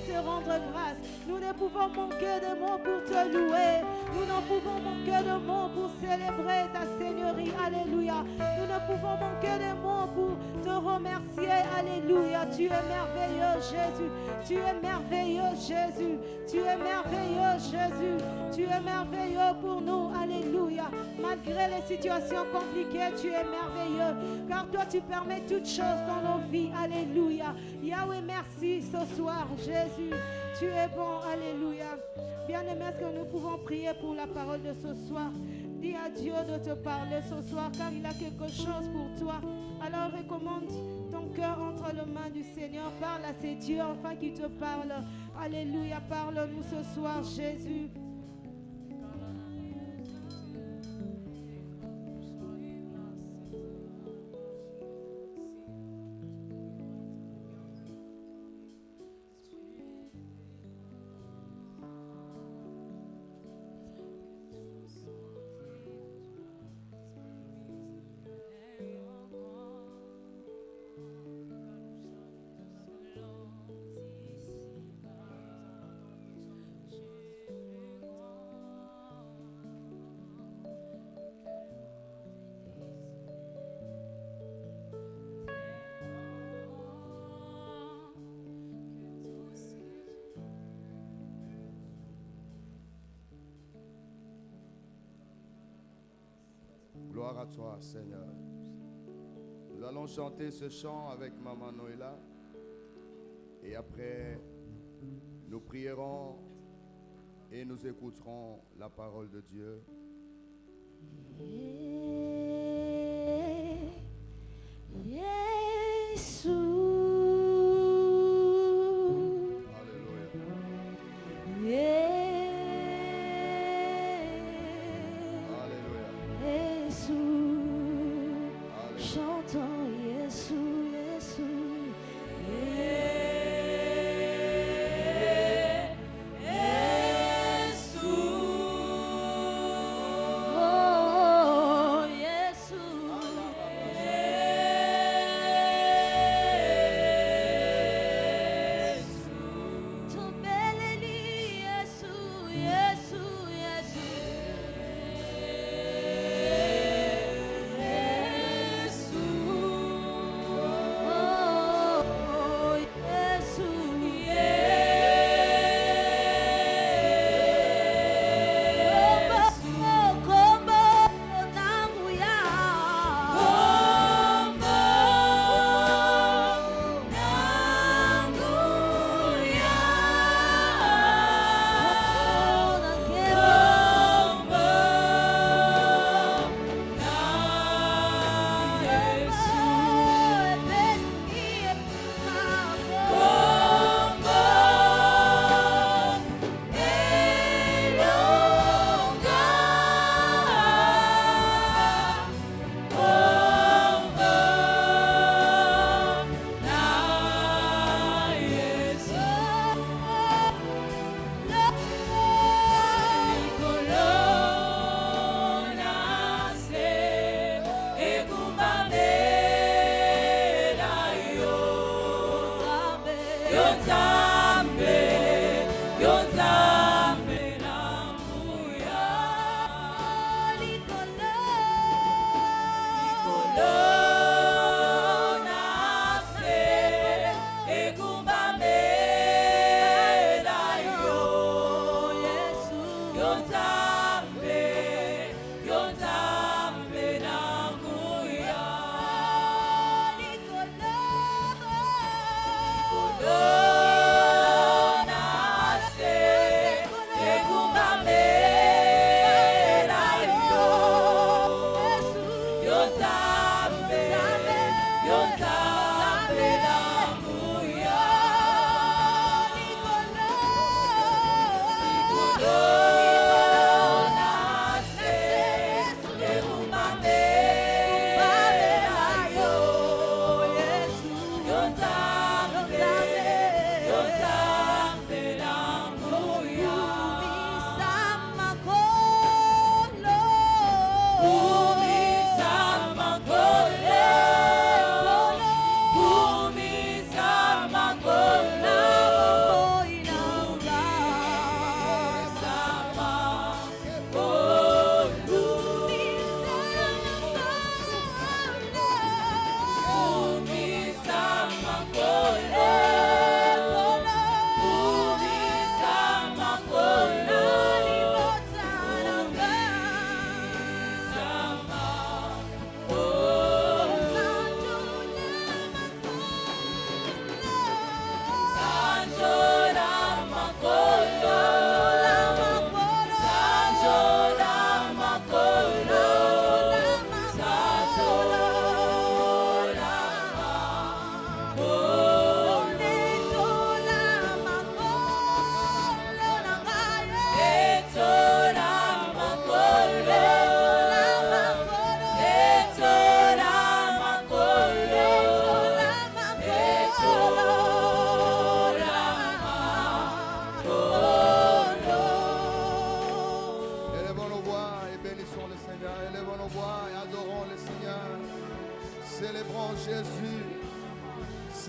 te rendre grâce. Nous ne pouvons manquer de mots pour te louer. Nous ne pouvons manquer de mots pour célébrer ta Seigneurie. Alléluia. Nous ne pouvons manquer de mots pour te remercier. Alléluia. Tu es merveilleux, Jésus. Tu es merveilleux, Jésus. Tu es merveilleux, Jésus. Tu es merveilleux pour nous. Alléluia. Malgré les situations compliquées, tu es merveilleux. Car toi, tu permets toutes choses dans nos vies. Alléluia. Yahweh, merci ce soir, Jésus. Tu es bon. Alléluia. Bien-aimé, est-ce que nous pouvons prier pour la parole de ce soir? Dis à Dieu de te parler ce soir, car il a quelque chose pour toi. Alors recommande ton cœur entre les mains du Seigneur. Parle à ces dieux afin qu'il te parle. Alléluia. Parle-nous ce soir, Jésus. Gloire à toi, Seigneur. Nous allons chanter ce chant avec Maman Noëlla. Et après, nous prierons et nous écouterons la parole de Dieu.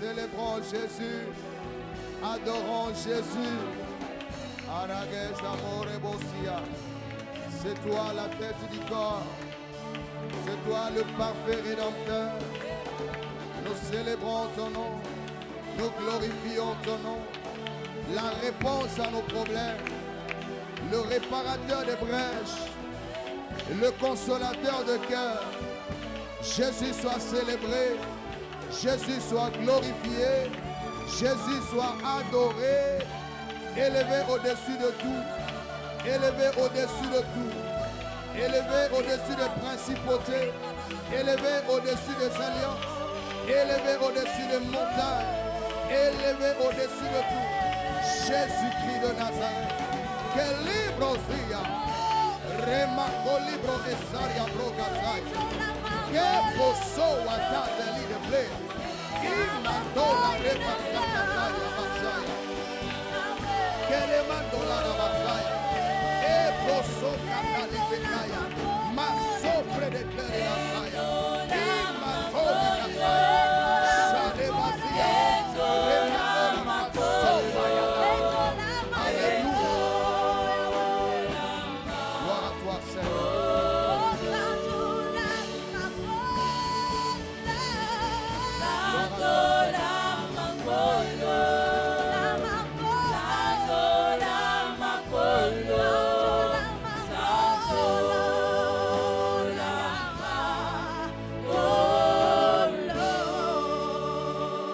célébrons Jésus, adorons Jésus. Aragues amore bosia. C'est toi la tête du corps, c'est toi le parfait rédempteur. Nous célébrons ton nom, nous glorifions ton nom, la réponse à nos problèmes, le réparateur des brèches, le consolateur de cœur. Jésus soit célébré, Jésus soit glorifié, Jésus soit adoré, élevé au-dessus de tout, élevé au-dessus de tout, élevé au-dessus des principautés, élevé au-dessus des alliances, élevé au-dessus des montagnes, élevé au-dessus de tout. Jésus-Christ de Nazareth, que libre sia, remaco libro de saria brocasai, que poso atate li de ple, imandola repasacataria basaya, que le mandola la basaya, e poso catali becaya, ma sopre de clere la saya, imandola la saya, sade basia, remandola ma sopaya. Alléluia. Gloire à toi, Seigneur.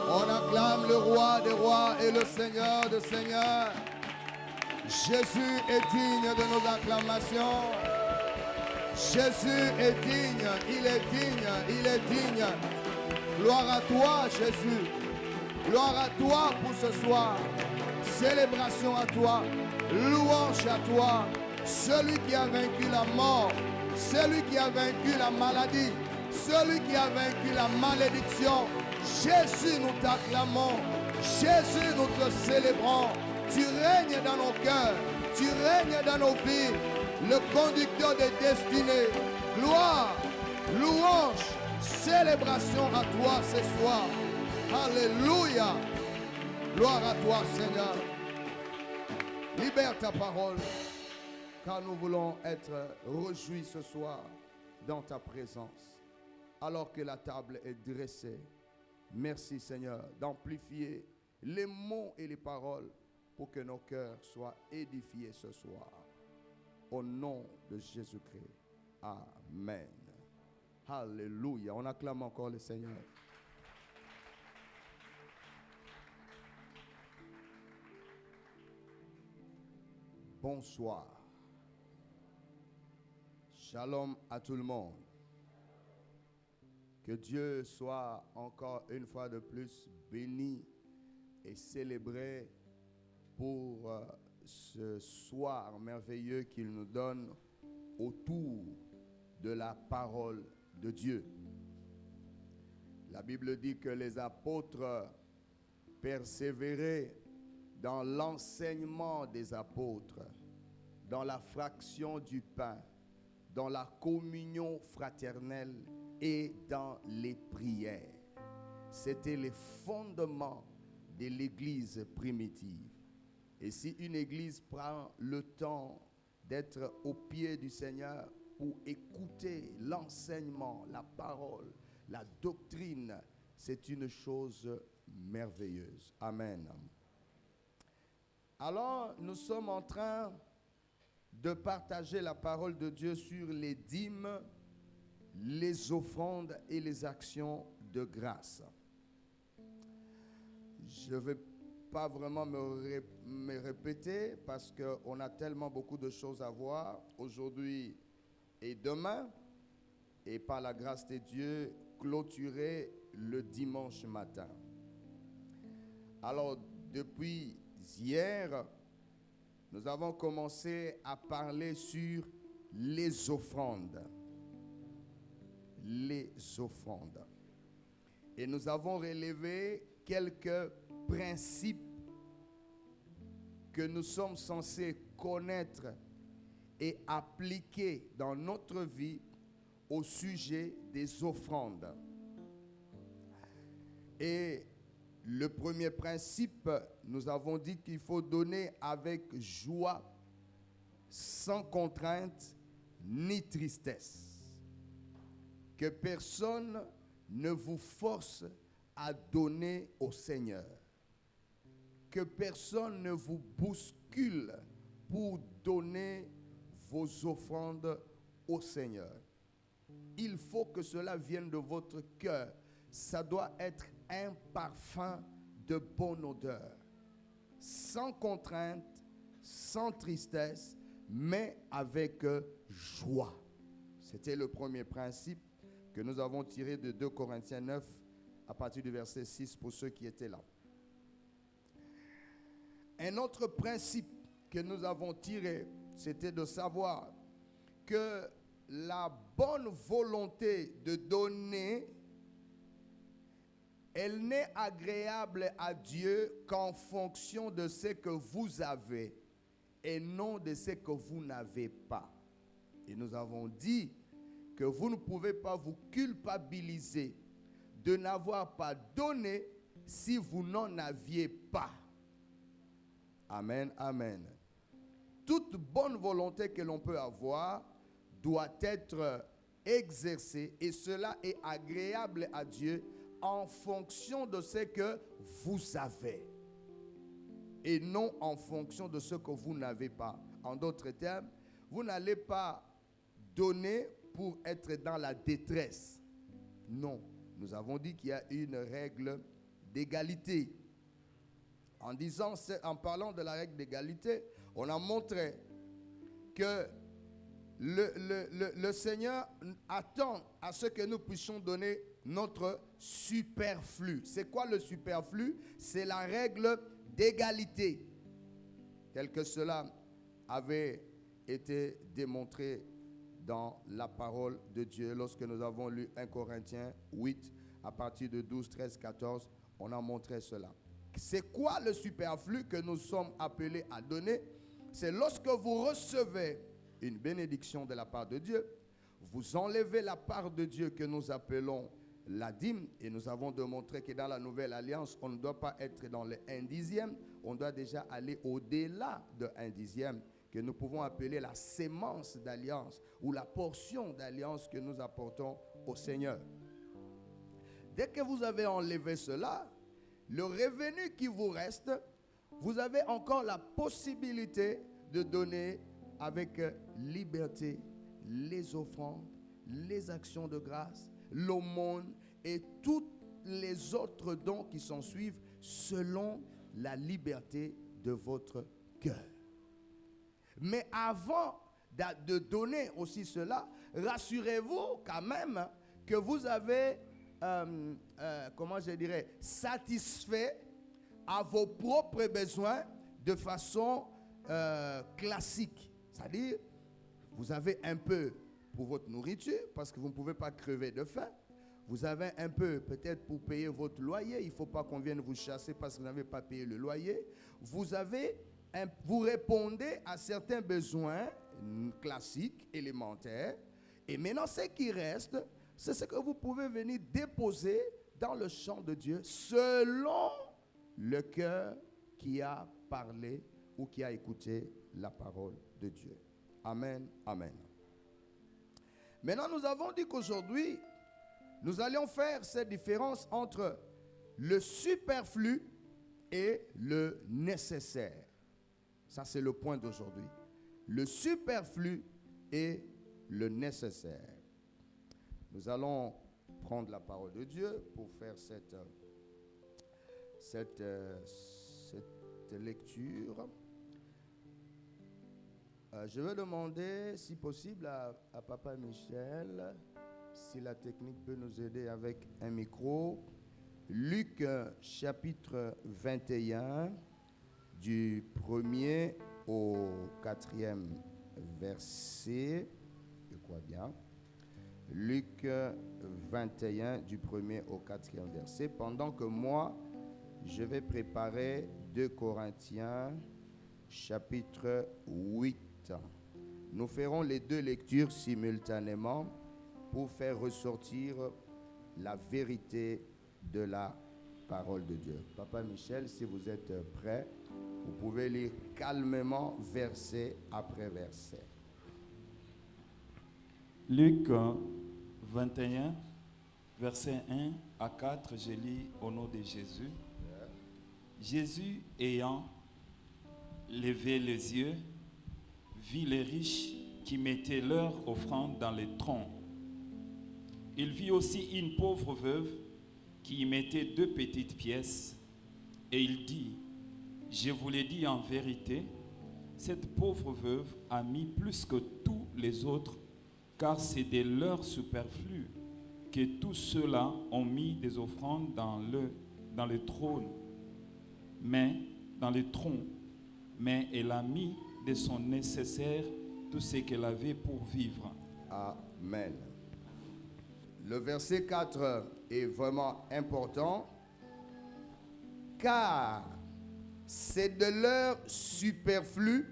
On acclame le roi des rois et le Seigneur des seigneurs. Jésus est digne de nos acclamations. Jésus est digne, il est digne, il est digne. Gloire à toi, Jésus. Gloire à toi pour ce soir. Célébration à toi. Louange à toi. Celui qui a vaincu la mort. Celui qui a vaincu la maladie. Celui qui a vaincu la malédiction. Jésus, nous t'acclamons. Jésus, nous te célébrons. Tu règnes dans nos cœurs. Tu règnes dans nos vies. Le conducteur des destinées. Gloire, louange, célébration à toi ce soir. Alléluia. Gloire à toi, Seigneur. Libère ta parole, car nous voulons être réjouis ce soir dans ta présence. Alors que la table est dressée, merci, Seigneur, d'amplifier les mots et les paroles pour que nos cœurs soient édifiés ce soir. Au nom de Jésus-Christ. Amen. Alléluia. On acclame encore le Seigneur. Bonsoir. Shalom à tout le monde. Que Dieu soit encore une fois de plus béni et célébré pour ce soir merveilleux qu'il nous donne autour de la parole de Dieu. La Bible dit que les apôtres persévéraient dans l'enseignement des apôtres, dans la fraction du pain, dans la communion fraternelle et dans les prières. C'était les fondements de l'Église primitive. Et si une église prend le temps d'être au pied du Seigneur pour écouter l'enseignement, la parole, la doctrine, c'est une chose merveilleuse. Amen. Alors, nous sommes en train de partager la parole de Dieu sur les dîmes, les offrandes et les actions de grâce. Je ne vais pas vraiment me répéter parce qu'on a tellement beaucoup de choses à voir aujourd'hui et demain, et par la grâce de Dieu, clôturer le dimanche matin. Alors, depuis hier, nous avons commencé à parler sur les offrandes. Les offrandes. Et nous avons relevé quelques principes que nous sommes censés connaître et appliquer dans notre vie au sujet des offrandes. Et Le premier principe, nous avons dit qu'il faut donner avec joie, sans contrainte ni tristesse. Que personne ne vous force à donner au Seigneur. Que personne ne vous bouscule pour donner vos offrandes au Seigneur. Il faut que cela vienne de votre cœur. Ça doit être un parfum de bonne odeur. Sans contrainte, sans tristesse, mais avec joie. C'était le premier principe que nous avons tiré de 2 Corinthiens 9 à partir du verset 6 pour ceux qui étaient là. Un autre principe que nous avons tiré, c'était de savoir que la bonne volonté de donner, elle n'est agréable à Dieu qu'en fonction de ce que vous avez et non de ce que vous n'avez pas. Et nous avons dit que vous ne pouvez pas vous culpabiliser de n'avoir pas donné si vous n'en aviez pas. Amen, amen. Toute bonne volonté que l'on peut avoir doit être exercée et cela est agréable à Dieu en fonction de ce que vous avez et non en fonction de ce que vous n'avez pas. En d'autres termes, vous n'allez pas donner pour être dans la détresse. Non, nous avons dit qu'il y a une règle d'égalité. En parlant de la règle d'égalité, on a montré que le Seigneur attend à ce que nous puissions donner notre superflu. C'est quoi le superflu? C'est la règle d'égalité, tel que cela avait été démontré dans la parole de Dieu. Lorsque nous avons lu 1 Corinthiens 8, à partir de 12, 13, 14, on a montré cela. C'est quoi le superflu que nous sommes appelés à donner? C'est lorsque vous recevez une bénédiction de la part de Dieu, vous enlevez la part de Dieu que nous appelons la dîme, et nous avons démontré que dans la nouvelle alliance, on ne doit pas être dans le 1/10, on doit déjà aller au-delà de 1/10, que nous pouvons appeler la sémence d'alliance ou la portion d'alliance que nous apportons au Seigneur. Dès que vous avez enlevé cela, le revenu qui vous reste, vous avez encore la possibilité de donner avec liberté les offrandes, les actions de grâce, l'aumône et tous les autres dons qui s'en suivent selon la liberté de votre cœur. Mais avant de donner aussi cela, rassurez-vous quand même que vous avez satisfait à vos propres besoins de façon classique. C'est-à-dire, vous avez un peu pour votre nourriture, parce que vous ne pouvez pas crever de faim. Vous avez un peu peut-être pour payer votre loyer. Il ne faut pas qu'on vienne vous chasser parce que vous n'avez pas payé le loyer. Vous répondez à certains besoins classiques, élémentaires. Et maintenant, ce qui reste, c'est ce que vous pouvez venir déposer dans le champ de Dieu selon le cœur qui a parlé ou qui a écouté la parole de Dieu. Amen, amen. Maintenant, nous avons dit qu'aujourd'hui, nous allions faire cette différence entre le superflu et le nécessaire. Ça, c'est le point d'aujourd'hui. Le superflu et le nécessaire. Nous allons prendre la parole de Dieu pour faire cette lecture. Je vais demander, si possible, à Papa Michel, si la technique peut nous aider avec un micro. Luc chapitre 21, du 1er au 4e verset. Je crois bien. Luc 21, du 1er au 4e verset. Pendant que moi, je vais préparer 2 Corinthiens chapitre 8. Nous ferons les deux lectures simultanément pour faire ressortir la vérité de la parole de Dieu. Papa Michel, si vous êtes prêt, vous pouvez lire calmement verset après verset. Luc 21, verset 1 à 4, je lis au nom de Jésus. Jésus ayant levé les yeux, vit les riches qui mettaient leur offrande dans les troncs. Il vit aussi une pauvre veuve qui y mettait 2 petites pièces. Et il dit, je vous l'ai dit en vérité, cette pauvre veuve a mis plus que tous les autres, car c'est de leur superflu que tous ceux-là ont mis des offrandes dans le trône, dans le tronc. Mais elle a mis de son nécessaire tout ce qu'elle avait pour vivre. Amen. Le verset 4 est vraiment important, car c'est de leur superflu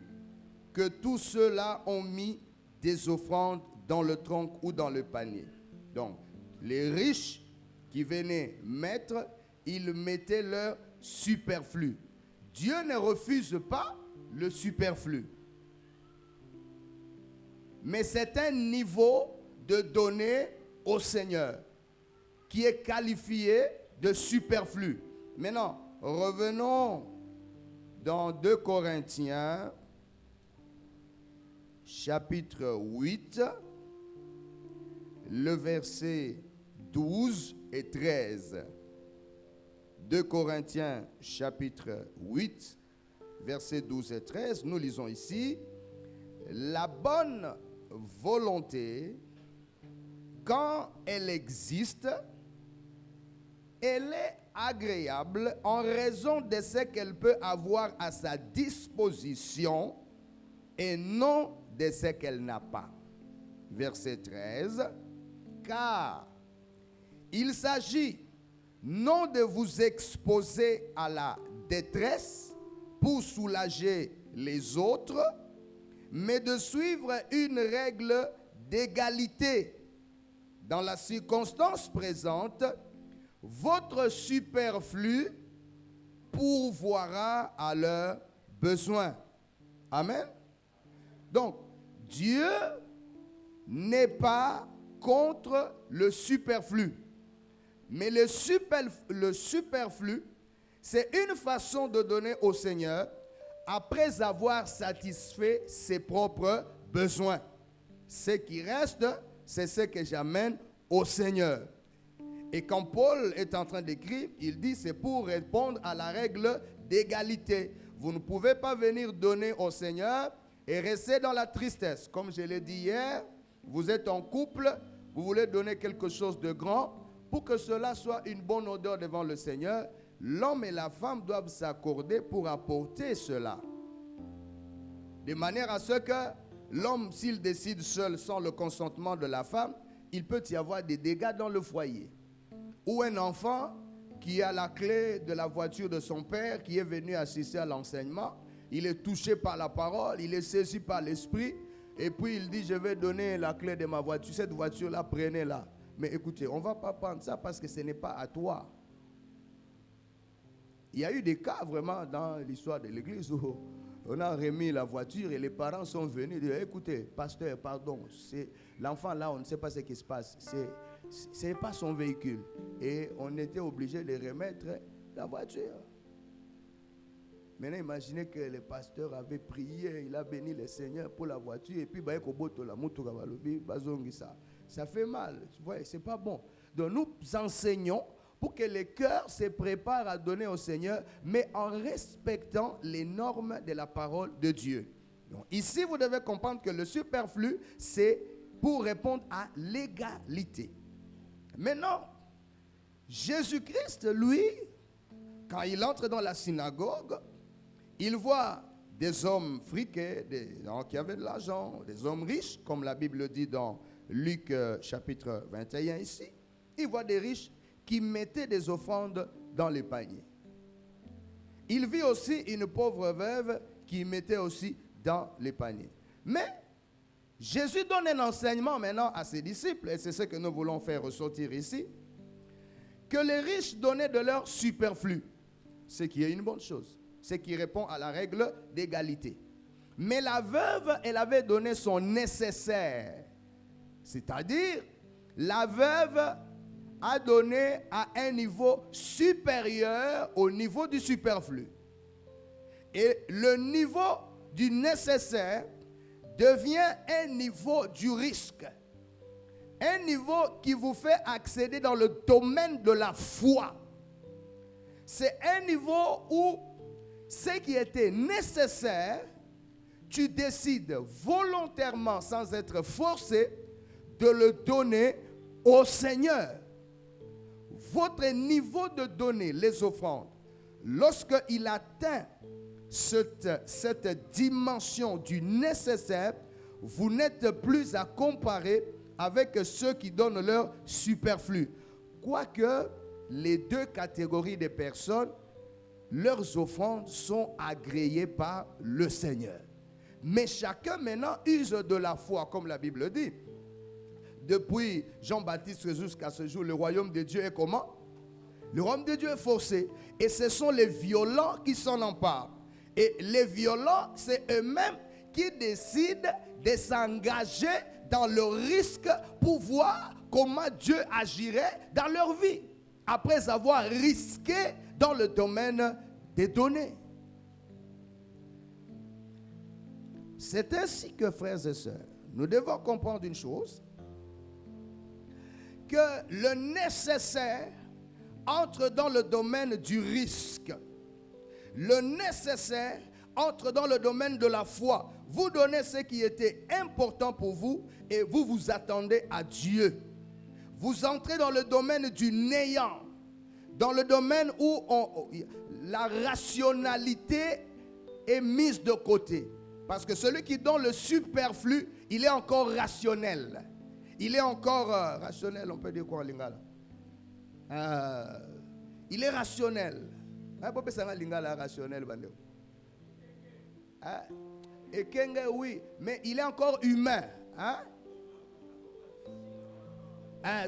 que tous ceux-là ont mis des offrandes dans le tronc ou dans le panier. Donc, les riches qui venaient mettre, ils mettaient leur superflu. Dieu ne refuse pas le superflu. Mais c'est un niveau de donner au Seigneur qui est qualifié de superflu. Maintenant, revenons dans 2 Corinthiens, chapitre 8, le verset 12 et 13. 2 Corinthiens, chapitre 8, versets 12 et 13, nous lisons ici, « La bonne volonté, quand elle existe, elle est agréable en raison de ce qu'elle peut avoir à sa disposition et non de ce qu'elle n'a pas. » Verset 13, « Car il s'agit non de vous exposer à la détresse pour soulager les autres, mais de suivre une règle d'égalité. Dans la circonstance présente, votre superflu pourvoira à leurs besoins. » Amen. Donc, Dieu n'est pas contre le superflu. Mais le superflu, c'est une façon de donner au Seigneur après avoir satisfait ses propres besoins. Ce qui reste, c'est ce que j'amène au Seigneur. Et quand Paul est en train d'écrire, il dit c'est pour répondre à la règle d'égalité. Vous ne pouvez pas venir donner au Seigneur et rester dans la tristesse. Comme je l'ai dit hier, vous êtes en couple, vous voulez donner quelque chose de grand. Pour que cela soit une bonne odeur devant le Seigneur, l'homme et la femme doivent s'accorder pour apporter cela. De manière à ce que l'homme, s'il décide seul sans le consentement de la femme, il peut y avoir des dégâts dans le foyer. Ou un enfant qui a la clé de la voiture de son père, qui est venu assister à l'enseignement, il est touché par la parole, il est saisi par l'esprit, et puis il dit, je vais donner la clé de ma voiture, cette voiture-là, prenez-la. Mais écoutez, on ne va pas prendre ça parce que ce n'est pas à toi. Il y a eu des cas vraiment dans l'histoire de l'église où on a remis la voiture et les parents sont venus dire, écoutez, pasteur, pardon, l'enfant là, on ne sait pas ce qui se passe. Ce n'est pas son véhicule. Et on était obligé de remettre la voiture. Maintenant, imaginez que le pasteur avait prié, il a béni le Seigneur pour la voiture et puis ça fait mal, tu vois, c'est pas bon. Donc nous enseignons pour que les cœurs se préparent à donner au Seigneur, mais en respectant les normes de la parole de Dieu. Donc ici, vous devez comprendre que le superflu, c'est pour répondre à l'égalité. Maintenant, Jésus-Christ, lui, quand il entre dans la synagogue, il voit des hommes friqués, des gens qui avaient de l'argent, des hommes riches, comme la Bible dit dans Luc chapitre 21 ici. Il voit des riches qui mettaient des offrandes dans les paniers. Il vit aussi une pauvre veuve qui mettait aussi dans les paniers. Mais Jésus donne un enseignement maintenant à ses disciples, et c'est ce que nous voulons faire ressortir ici, que les riches donnaient de leur superflu, ce qui est une bonne chose, ce qui répond à la règle d'égalité. Mais la veuve, elle avait donné son nécessaire. C'est-à-dire, la veuve a donné à un niveau supérieur au niveau du superflu. Et le niveau du nécessaire devient un niveau du risque. Un niveau qui vous fait accéder dans le domaine de la foi. C'est un niveau où ce qui était nécessaire, tu décides volontairement, sans être forcé, de le donner au Seigneur. Votre niveau de donner les offrandes, lorsqu'il atteint cette dimension du nécessaire, vous n'êtes plus à comparer avec ceux qui donnent leur superflu. Quoique les deux catégories de personnes, leurs offrandes sont agréées par le Seigneur. Mais chacun maintenant use de la foi, comme la Bible dit. Depuis Jean-Baptiste jusqu'à ce jour, le royaume de Dieu est comment? Le royaume de Dieu est forcé. Et ce sont les violents qui s'en emparent. Et les violents, c'est eux-mêmes qui décident de s'engager dans le risque pour voir comment Dieu agirait dans leur vie. Après avoir risqué dans le domaine des données. C'est ainsi que, frères et sœurs, nous devons comprendre une chose, que le nécessaire entre dans le domaine du risque. Le nécessaire entre dans le domaine de la foi. Vous donnez ce qui était important pour vous et vous vous attendez à Dieu. Vous entrez dans le domaine du néant, dans le domaine où la rationalité est mise de côté. Parce que celui qui donne le superflu, il est encore rationnel. Il est encore rationnel, on peut dire quoi en lingala? Il est rationnel. Et Kenge, oui, mais il est encore humain.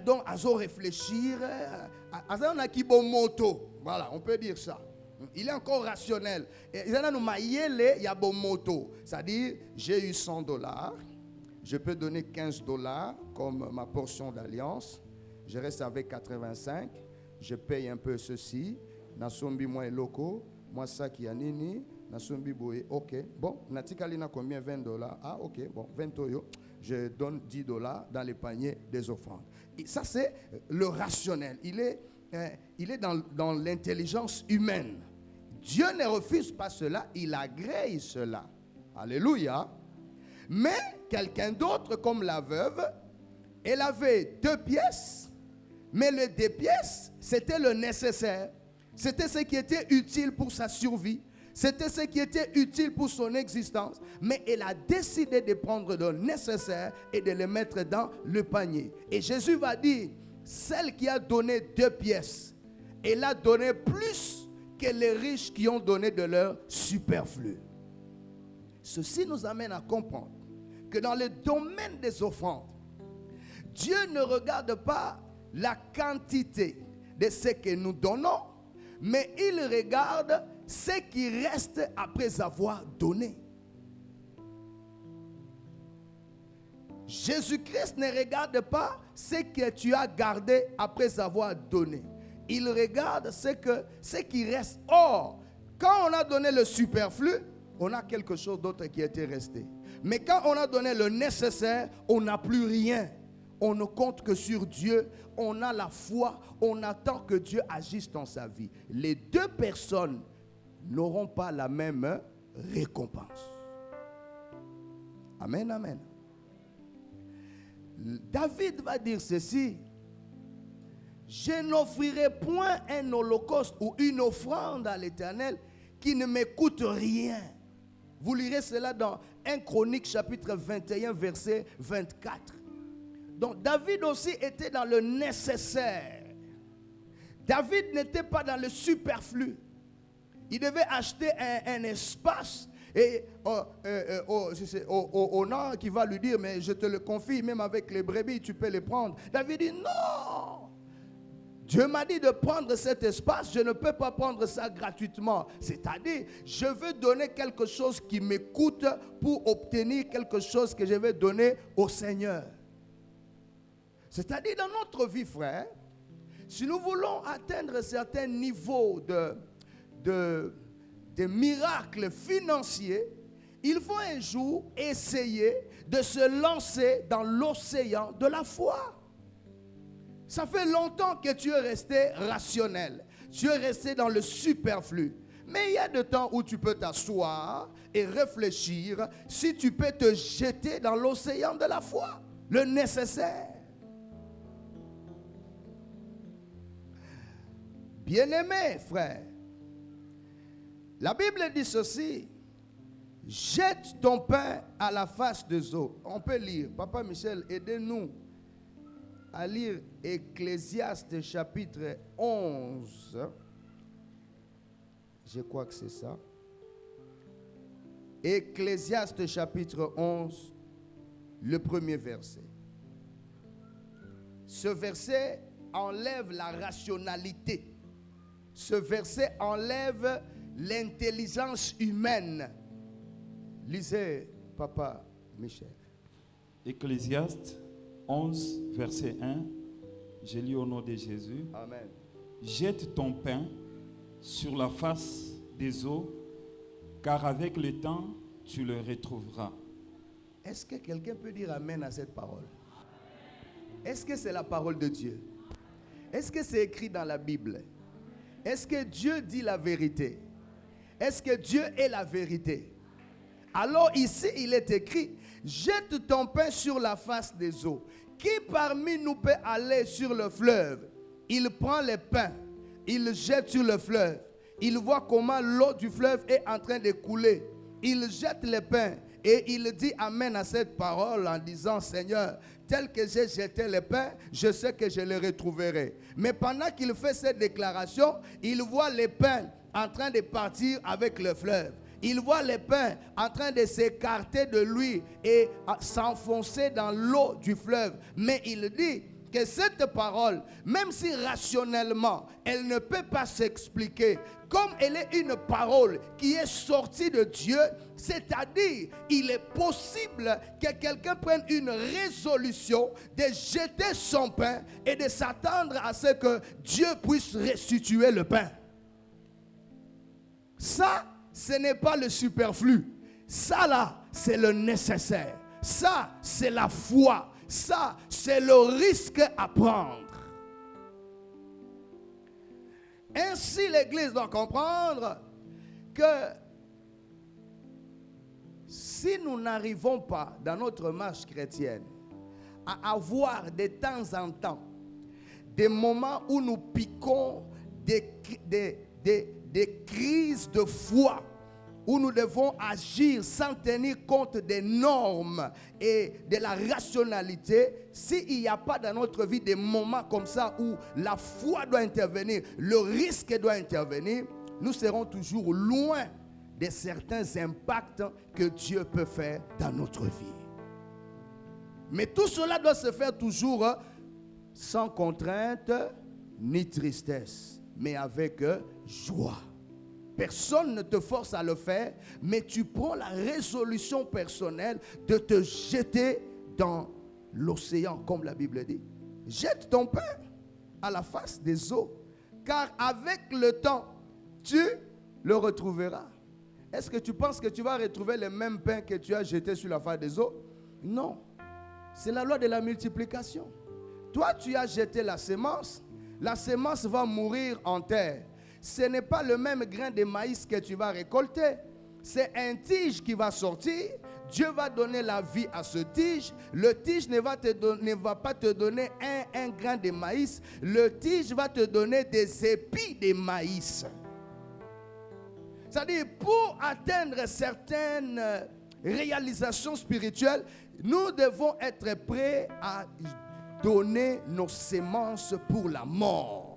Donc, à réfléchir, on a qui bon moto. Voilà, on peut dire ça. Il est encore rationnel. Il y a bon moto. C'est-à-dire, j'ai eu $100. Je peux donner $15 comme ma portion d'alliance. Je reste avec 85. Je paye un peu ceci. Nasombi moi loko. Moi ça qui a nini. Nasombi boye. Ok. Bon, Natikalina combien? $20. Ah ok. Bon, 20 euros. Je donne $10 dans les paniers des offrandes. Et ça c'est le rationnel. Il est dans l'intelligence humaine. Dieu ne refuse pas cela. Il agrée cela. Alléluia. Mais quelqu'un d'autre, comme la veuve, elle avait 2 pièces, mais les 2 pièces, c'était le nécessaire. C'était ce qui était utile pour sa survie. C'était ce qui était utile pour son existence. Mais elle a décidé de prendre le nécessaire et de le mettre dans le panier. Et Jésus va dire, celle qui a donné 2 pièces, elle a donné plus que les riches qui ont donné de leur superflu. Ceci nous amène à comprendre que dans le domaine des offrandes, Dieu ne regarde pas la quantité de ce que nous donnons, mais il regarde ce qui reste après avoir donné. Jésus-Christ ne regarde pas ce que tu as gardé après avoir donné. Il regarde ce qui reste. Or, quand on a donné le superflu, on a quelque chose d'autre qui était resté. Mais quand on a donné le nécessaire, on n'a plus rien. On ne compte que sur Dieu. On a la foi. On attend que Dieu agisse dans sa vie. Les 2 personnes n'auront pas la même récompense. Amen, amen. David va dire ceci. Je n'offrirai point un holocauste ou une offrande à l'Éternel qui ne me coûte rien. Vous lirez cela dans 1 Chronique chapitre 21 verset 24. Donc David aussi était dans le nécessaire. David n'était pas dans le superflu. Il devait acheter un espace. Et on a qui va lui dire, mais je te le confie, même avec les brebis, tu peux les prendre. David dit non. Dieu m'a dit de prendre cet espace, je ne peux pas prendre ça gratuitement. C'est-à-dire, je veux donner quelque chose qui m'écoute pour obtenir quelque chose que je vais donner au Seigneur. C'est-à-dire, dans notre vie, frère, si nous voulons atteindre certains niveaux de miracles financiers, il faut un jour essayer de se lancer dans l'océan de la foi. Ça fait longtemps que tu es resté rationnel. Tu es resté dans le superflu. Mais il y a des temps où tu peux t'asseoir et réfléchir si tu peux te jeter dans l'océan de la foi, le nécessaire. Bien-aimé, frère, la Bible dit ceci: jette ton pain à la face des eaux. On peut lire. Papa Michel, aidez-nous à lire Ecclésiaste chapitre 11. Je crois que c'est ça. Ecclésiaste chapitre 11, le premier verset. Ce verset enlève la rationalité. Ce verset enlève l'intelligence humaine. Lisez, Papa Michel. Ecclésiaste 11, verset 1. Je lis au nom de Jésus. Amen. Jette ton pain sur la face des eaux, car avec le temps, tu le retrouveras. Est-ce que quelqu'un peut dire Amen à cette parole? Est-ce que c'est la parole de Dieu? Est-ce que c'est écrit dans la Bible? Est-ce que Dieu dit la vérité? Est-ce que Dieu est la vérité? Alors ici, il est écrit: jette ton pain sur la face des eaux. Qui parmi nous peut aller sur le fleuve? Il prend le pain, il jette sur le fleuve. Il voit comment l'eau du fleuve est en train de couler. Il jette le pain et il dit Amen à cette parole en disant: Seigneur, tel que j'ai jeté le pain, je sais que je le retrouverai. Mais pendant qu'il fait cette déclaration, il voit le pain en train de partir avec le fleuve. Il voit le pain en train de s'écarter de lui et s'enfoncer dans l'eau du fleuve. Mais il dit que cette parole, même si rationnellement, elle ne peut pas s'expliquer, comme elle est une parole qui est sortie de Dieu, c'est-à-dire, il est possible que quelqu'un prenne une résolution de jeter son pain et de s'attendre à ce que Dieu puisse restituer le pain. Ça, ce n'est pas le superflu. Ça là, c'est le nécessaire. Ça, c'est la foi. Ça, c'est le risque à prendre. Ainsi, l'Église doit comprendre que si nous n'arrivons pas dans notre marche chrétienne à avoir de temps en temps des moments où nous piquons des crises de foi, où nous devons agir sans tenir compte des normes et de la rationalité, s'il n'y a pas dans notre vie des moments comme ça où la foi doit intervenir, le risque doit intervenir, nous serons toujours loin de certains impacts que Dieu peut faire dans notre vie. Mais tout cela doit se faire toujours sans contrainte ni tristesse, mais avec joie. Personne ne te force à le faire, mais tu prends la résolution personnelle de te jeter dans l'océan, comme la Bible dit. Jette ton pain à la face des eaux, car avec le temps, tu le retrouveras. Est-ce que tu penses que tu vas retrouver le même pain que tu as jeté sur la face des eaux? Non. C'est la loi de la multiplication. Toi, tu as jeté la semence va mourir en terre. Ce n'est pas le même grain de maïs que tu vas récolter. C'est un tige qui va sortir. Dieu va donner la vie à ce tige. Le tige ne va pas te donner un grain de maïs. Le tige va te donner des épis de maïs. C'est-à-dire, pour atteindre certaines réalisations spirituelles, nous devons être prêts à donner nos semences pour la mort.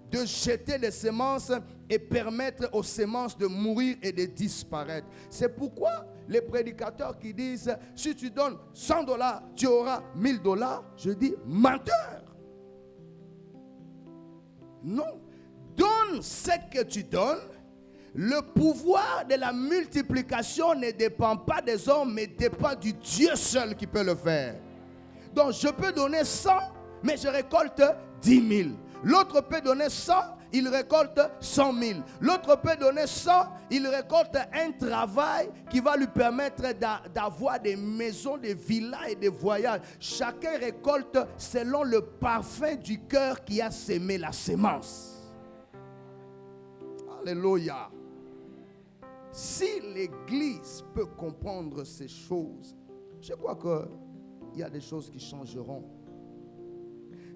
De jeter les semences et permettre aux semences de mourir et de disparaître. C'est pourquoi les prédicateurs qui disent si tu donnes $100, tu auras $1000, je dis menteur. Non. Donne ce que tu donnes. Le pouvoir de la multiplication ne dépend pas des hommes, mais dépend du Dieu seul qui peut le faire. Donc je peux donner 100, mais je récolte 10 000. L'autre peut donner 100, il récolte 100 000. L'autre peut donner 100, il récolte un travail qui va lui permettre d'avoir des maisons, des villas et des voyages. Chacun récolte selon le parfum du cœur qui a sémé la sémence. Alléluia. Si l'Église peut comprendre ces choses, je crois qu'il y a des choses qui changeront.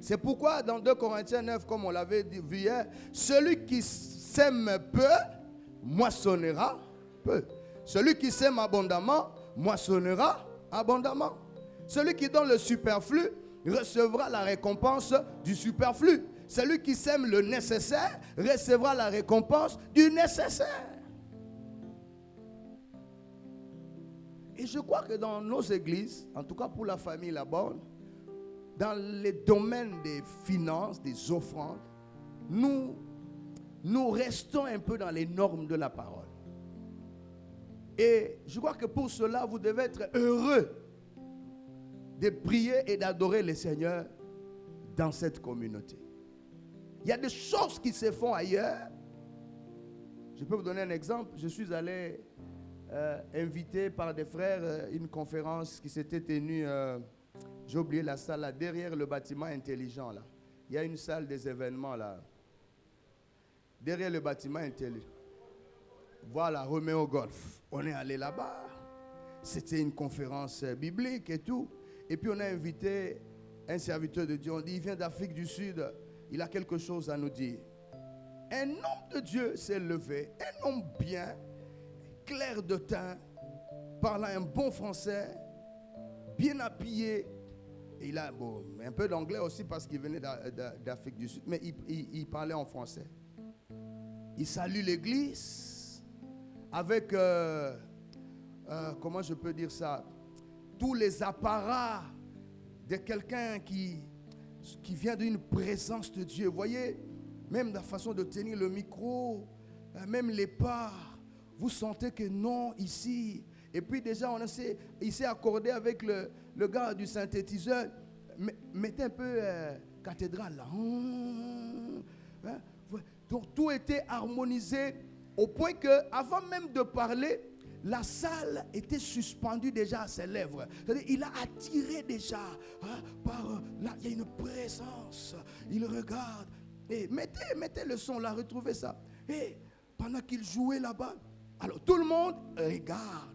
C'est pourquoi dans 2 Corinthiens 9, comme on l'avait vu hier, celui qui sème peu, moissonnera peu. Celui qui sème abondamment, moissonnera abondamment. Celui qui donne le superflu, recevra la récompense du superflu. Celui qui sème le nécessaire, recevra la récompense du nécessaire. Et je crois que dans nos églises, en tout cas pour la famille Laborde, dans les domaines des finances, des offrandes, nous restons un peu dans les normes de la parole. Et je crois que pour cela, vous devez être heureux de prier et d'adorer le Seigneur dans cette communauté. Il y a des choses qui se font ailleurs. Je peux vous donner un exemple. Je suis allé invité par des frères une conférence qui s'était tenue, j'ai oublié la salle là, derrière le bâtiment intelligent là. Il y a une salle des événements là. Derrière le bâtiment intelligent. Voilà, Roméo Golf. On est allé là-bas. C'était une conférence biblique et tout. Et puis on a invité un serviteur de Dieu. On dit, il vient d'Afrique du Sud. Il a quelque chose à nous dire. Un homme de Dieu s'est levé. Un homme bien, clair de teint, parlant un bon français, bien habillé. Et il a un peu d'anglais aussi parce qu'il venait d'Afrique du Sud. Mais il parlait en français. Il salue l'église avec, comment je peux dire ça, tous les apparats de quelqu'un qui vient d'une présence de Dieu. Vous voyez, même la façon de tenir le micro, même les pas, vous sentez que non, ici. Et puis déjà, il s'est accordé avec le gars du synthétiseur. Mettez un peu cathédrale là. Hein? Donc tout était harmonisé au point que, avant même de parler, la salle était suspendue déjà à ses lèvres. C'est-à-dire, il a attiré déjà là, il y a une présence. Il regarde. Et mettez le son là, retrouvez ça. Et pendant qu'il jouait là-bas, alors tout le monde regarde.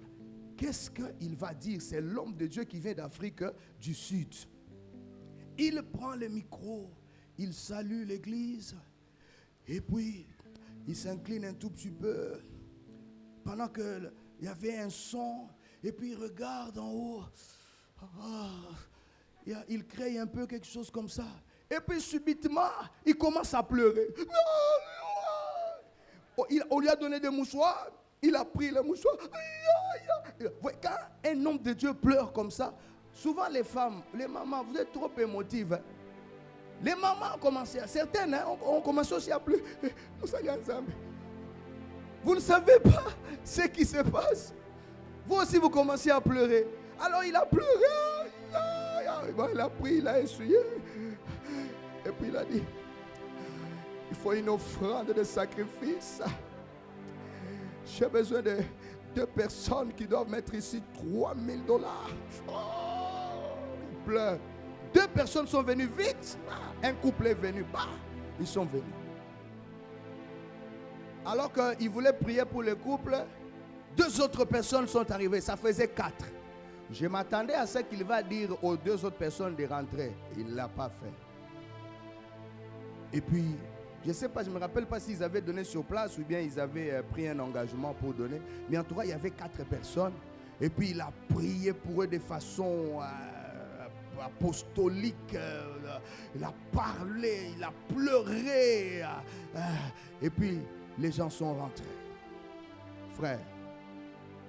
Qu'est-ce qu'il va dire? C'est l'homme de Dieu qui vient d'Afrique du Sud. Il prend le micro, il salue l'église, et puis il s'incline un tout petit peu. Pendant qu'il y avait un son, et puis il regarde en haut. Il crée un peu quelque chose comme ça. Et puis subitement, il commence à pleurer. On lui a donné des mouchoirs, il a pris les mouchoirs. Quand un homme de Dieu pleure comme ça, souvent les femmes, les mamans, vous êtes trop émotives. Hein? Les mamans ont commencé, certaines ont commencé aussi à pleurer. Nous sommes ensemble. Vous ne savez pas ce qui se passe. Vous aussi, vous commencez à pleurer. Alors il a pleuré. Il a pris, il a essuyé. Et puis il a dit, il faut une offrande de sacrifice. J'ai besoin de 2 personnes qui doivent mettre ici $3,000. Oh, il pleure. 2 personnes sont venues vite. Un couple est venu. Ils sont venus. Alors qu'il voulait prier pour le couple, 2 autres personnes sont arrivées. Ça faisait 4. Je m'attendais à ce qu'il va dire aux 2 autres personnes de rentrer. Il ne l'a pas fait. Et puis, je ne sais pas, je ne me rappelle pas s'ils avaient donné sur place ou bien ils avaient pris un engagement pour donner. Mais en tout cas, il y avait 4 personnes. Et puis, il a prié pour eux de façon apostolique. Il a parlé, il a pleuré. Et puis, les gens sont rentrés. Frère,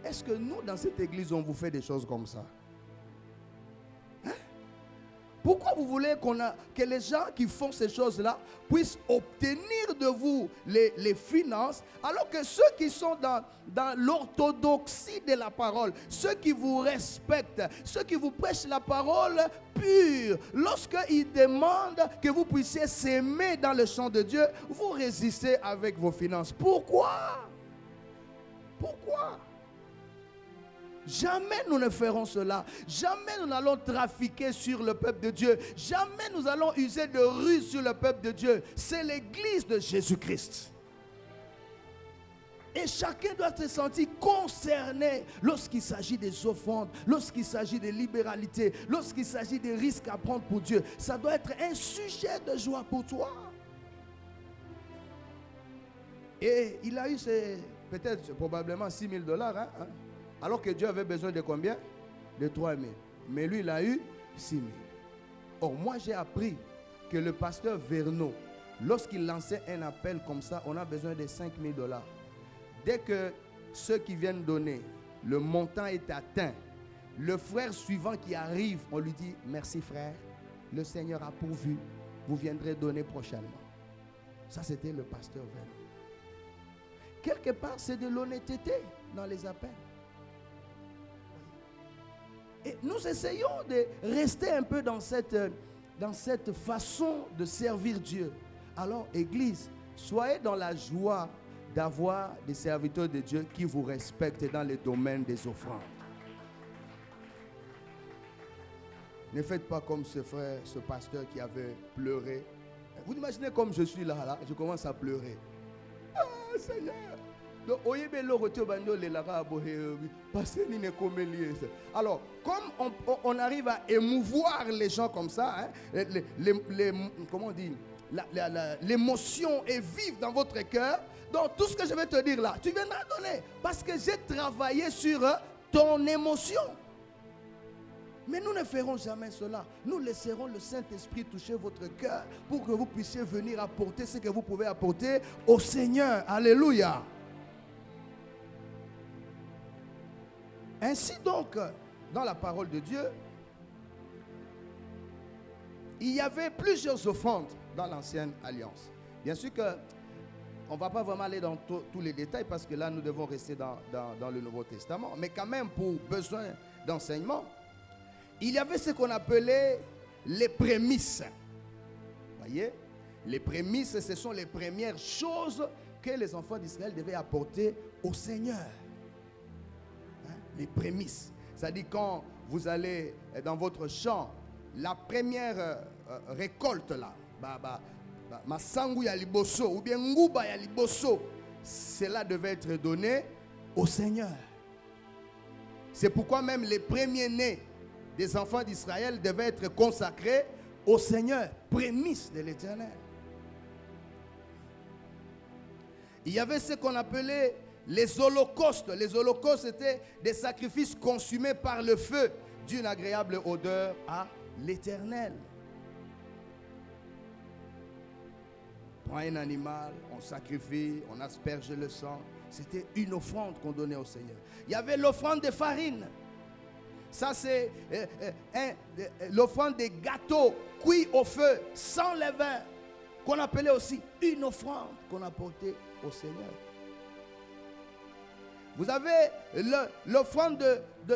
est-ce que nous, dans cette église, on vous fait des choses comme ça? Hein? Pourquoi vous voulez que les gens qui font ces choses-là puissent obtenir de vous les finances, alors que ceux qui sont dans l'orthodoxie de la parole, ceux qui vous respectent, ceux qui vous prêchent la parole pure, lorsqu'ils demandent que vous puissiez s'aimer dans le champ de Dieu, vous résistez avec vos finances. Pourquoi? Pourquoi? Jamais nous ne ferons cela. Jamais nous n'allons trafiquer sur le peuple de Dieu. Jamais nous allons user de ruse sur le peuple de Dieu. C'est l'église de Jésus-Christ. Et chacun doit se sentir concerné lorsqu'il s'agit des offrandes, lorsqu'il s'agit de libéralité, lorsqu'il s'agit des risques à prendre pour Dieu. Ça doit être un sujet de joie pour toi. Et il a eu peut-être probablement 6 000 $. Alors que Dieu avait besoin de combien? De 3 000. Mais lui, il a eu 6 000. Or, moi, j'ai appris que le pasteur Verneau, lorsqu'il lançait un appel comme ça, on a besoin de 5 000 $. Dès que ceux qui viennent donner, le montant est atteint, le frère suivant qui arrive, on lui dit: merci frère, le Seigneur a pourvu, vous viendrez donner prochainement. Ça, c'était le pasteur Verneau. Quelque part, c'est de l'honnêteté dans les appels. Et nous essayons de rester un peu dans cette façon de servir Dieu. Alors, Église, soyez dans la joie d'avoir des serviteurs de Dieu qui vous respectent dans les domaines des offrandes. Ne faites pas comme ce frère, ce pasteur qui avait pleuré. Vous imaginez comme je suis là, je commence à pleurer. Ah, Seigneur! Alors, comme on arrive à émouvoir les gens comme ça, comment on dit, l'émotion est vive dans votre cœur. Donc tout ce que je vais te dire là, tu viendras donner, parce que j'ai travaillé sur ton émotion. Mais nous ne ferons jamais cela. Nous laisserons le Saint-Esprit toucher votre cœur pour que vous puissiez venir apporter ce que vous pouvez apporter au Seigneur. Alléluia. Ainsi donc, dans la parole de Dieu, il y avait plusieurs offrandes dans l'ancienne alliance. Bien sûr que on ne va pas vraiment aller dans tous les détails, parce que là nous devons rester dans le Nouveau Testament. Mais quand même, pour besoin d'enseignement, il y avait ce qu'on appelait les prémices. Voyez, les prémices, ce sont les premières choses que les enfants d'Israël devaient apporter au Seigneur. Les prémices. C'est-à-dire quand vous allez dans votre champ, la première récolte là, masangu ya liboso ou bien nguba ya liboso, cela devait être donné au Seigneur. C'est pourquoi même les premiers-nés des enfants d'Israël devaient être consacrés au Seigneur, prémices de l'Éternel. Il y avait ce qu'on appelait les holocaustes. Les holocaustes étaient des sacrifices consumés par le feu d'une agréable odeur à l'Éternel. On prend un animal, on sacrifie, on asperge le sang. C'était une offrande qu'on donnait au Seigneur. Il y avait l'offrande de farine. Ça, c'est l'offrande des gâteaux cuits au feu, sans levain, qu'on appelait aussi une offrande qu'on apportait au Seigneur. Vous avez l'offrande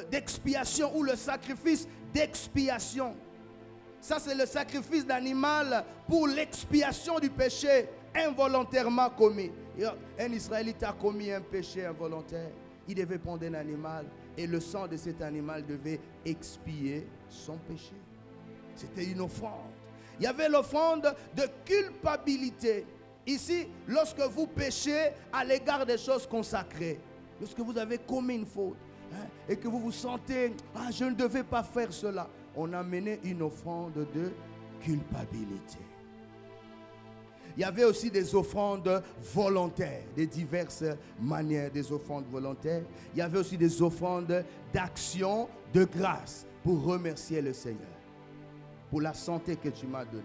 d'expiation ou le sacrifice d'expiation. Ça, c'est le sacrifice d'animal pour l'expiation du péché involontairement commis. Un Israélite a commis un péché involontaire. Il devait prendre un animal et le sang de cet animal devait expier son péché. C'était une offrande. Il y avait l'offrande de culpabilité. Ici, lorsque vous péchez à l'égard des choses consacrées, lorsque vous avez commis une faute et que vous vous sentez, je ne devais pas faire cela, on a mené une offrande de culpabilité. Il y avait aussi des offrandes volontaires, de diverses manières, des offrandes volontaires. Il y avait aussi des offrandes d'action de grâce pour remercier le Seigneur pour la santé que tu m'as donnée,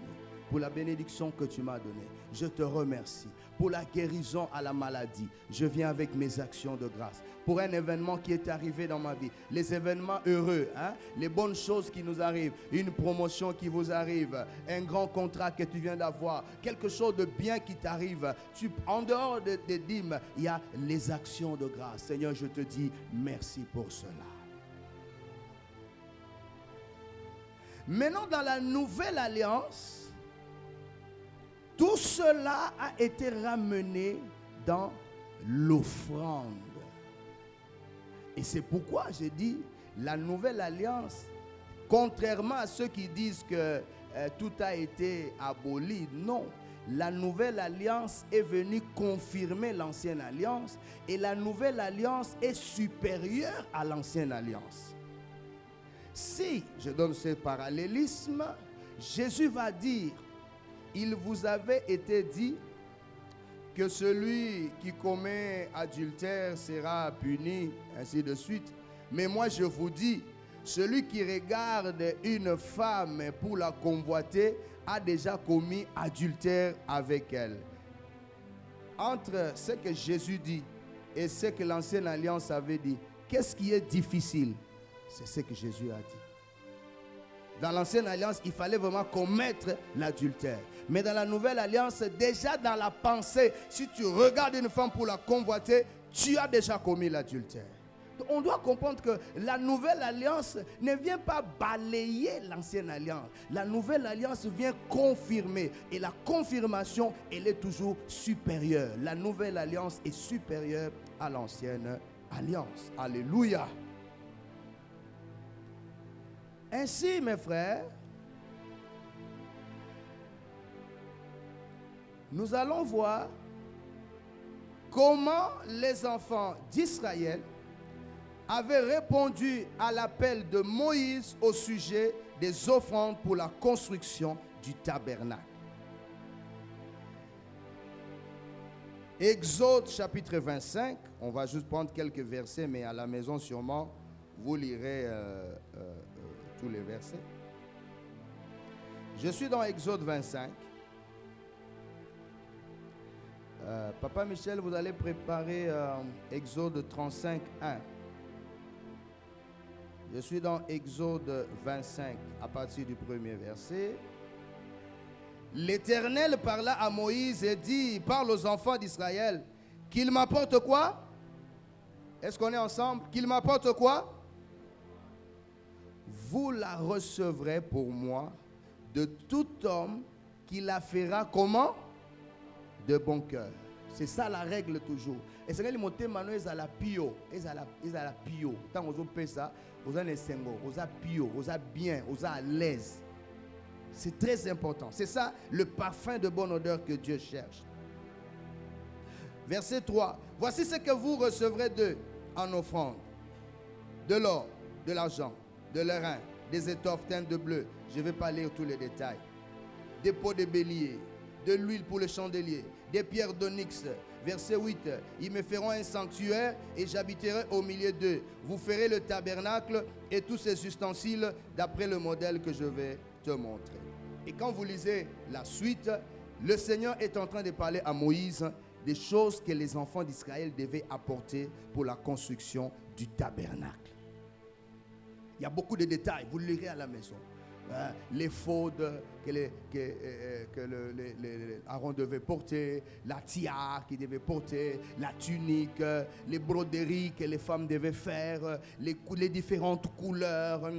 pour la bénédiction que tu m'as donnée. Je te remercie pour la guérison à la maladie. Je viens avec mes actions de grâce. Pour un événement qui est arrivé dans ma vie. Les événements heureux, les bonnes choses qui nous arrivent. Une promotion qui vous arrive. Un grand contrat que tu viens d'avoir. Quelque chose de bien qui t'arrive. En dehors des dîmes, il y a les actions de grâce. Seigneur, je te dis merci pour cela. Maintenant, dans la nouvelle alliance, tout cela a été ramené dans l'offrande. Et c'est pourquoi j'ai dit, la nouvelle alliance, contrairement à ceux qui disent que tout a été aboli, non. La nouvelle alliance est venue confirmer l'ancienne alliance et la nouvelle alliance est supérieure à l'ancienne alliance. Si je donne ce parallélisme, Jésus va dire, il vous avait été dit que celui qui commet adultère sera puni, ainsi de suite. Mais moi je vous dis, celui qui regarde une femme pour la convoiter a déjà commis adultère avec elle. Entre ce que Jésus dit et ce que l'ancienne alliance avait dit, qu'est-ce qui est difficile? C'est ce que Jésus a dit. Dans l'ancienne alliance, il fallait vraiment commettre l'adultère. Mais dans la nouvelle alliance, déjà dans la pensée, si tu regardes une femme pour la convoiter, tu as déjà commis l'adultère. On doit comprendre que la nouvelle alliance ne vient pas balayer l'ancienne alliance. La nouvelle alliance vient confirmer. Et la confirmation, elle est toujours supérieure. La nouvelle alliance est supérieure à l'ancienne alliance. Alléluia. Ainsi, mes frères, nous allons voir comment les enfants d'Israël avaient répondu à l'appel de Moïse au sujet des offrandes pour la construction du tabernacle. Exode chapitre 25, on va juste prendre quelques versets, mais à la maison sûrement, vous lirez tous les versets. Je suis dans Exode 25. Papa Michel, vous allez préparer Exode 35, 1. Je suis dans Exode 25 à partir du premier verset. L'Éternel parla à Moïse et dit, parle aux enfants d'Israël, qu'il m'apporte quoi? Est-ce qu'on est ensemble? Qu'il m'apporte quoi? Vous la recevrez pour moi de tout homme qui la fera comment? De bon cœur. C'est ça la règle toujours. Et c'est que les mots maintenant ils ont la pio, ils ont la pio. Tant qu'on fait ça, vous avez les sengo, vous avez pio, vous avez bien, vous avez à l'aise. C'est très important. C'est ça le parfum de bonne odeur que Dieu cherche. Verset 3. Voici ce que vous recevrez d'eux en offrande. De l'or, de l'argent, de l'airain, des étoffes teintes de bleu. Je ne vais pas lire tous les détails. Des peaux de bélier, de l'huile pour le chandelier, des pierres d'onyx. Verset 8. Ils me feront un sanctuaire et j'habiterai au milieu d'eux. Vous ferez le tabernacle et tous ses ustensiles d'après le modèle que je vais te montrer. Et quand vous lisez la suite, le Seigneur est en train de parler à Moïse des choses que les enfants d'Israël devaient apporter pour la construction du tabernacle. Il y a beaucoup de détails, vous le lirez à la maison. L'éphod que Aaron devait porter, la tiare qu'il devait porter, la tunique, les broderies que les femmes devaient faire, les différentes couleurs,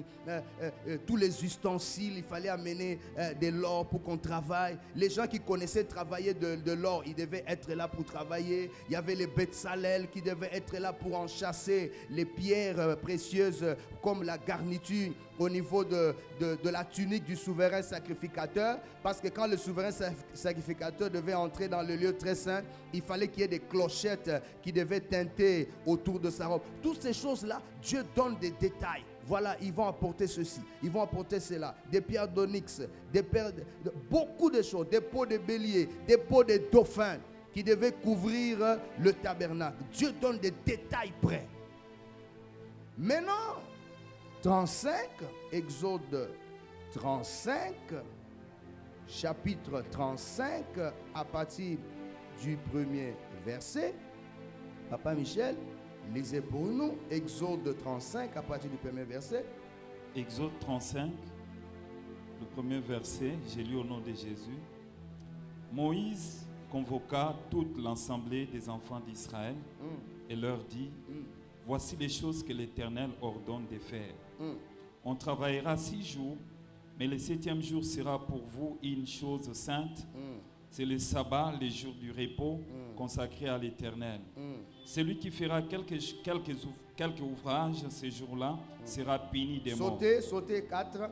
tous les ustensiles, il fallait amener de l'or pour qu'on travaille. Les gens qui connaissaient travailler de l'or, ils devaient être là pour travailler. Il y avait les Betsalel qui devaient être là pour en chasser les pierres précieuses comme la garniture au niveau de la tunique du souverain sacrificateur, parce que quand le souverain sacrificateur devait entrer dans le lieu très saint, il fallait qu'il y ait des clochettes qui devaient tinter autour de sa robe. Toutes ces choses-là, Dieu donne des détails. Voilà, ils vont apporter ceci, ils vont apporter cela, des pierres d'onyx, beaucoup de choses, des peaux de bélier, des peaux de dauphin qui devaient couvrir le tabernacle. Dieu donne des détails près. Maintenant, 35, Exode 35, chapitre 35, à partir du premier verset. Papa Michel, lisez pour nous Exode 35, à partir du premier verset. Exode 35, le premier verset, j'ai lu au nom de Jésus. Moïse convoqua toute l'assemblée des enfants d'Israël et leur dit, voici les choses que l'Éternel ordonne de faire. On travaillera 6 jours, mais le 7e jour sera pour vous une chose sainte. C'est le sabbat, le jour du repos consacré à l'Éternel. Celui qui fera quelques ouvrages ce jour-là sera puni de mort. Sautez 4.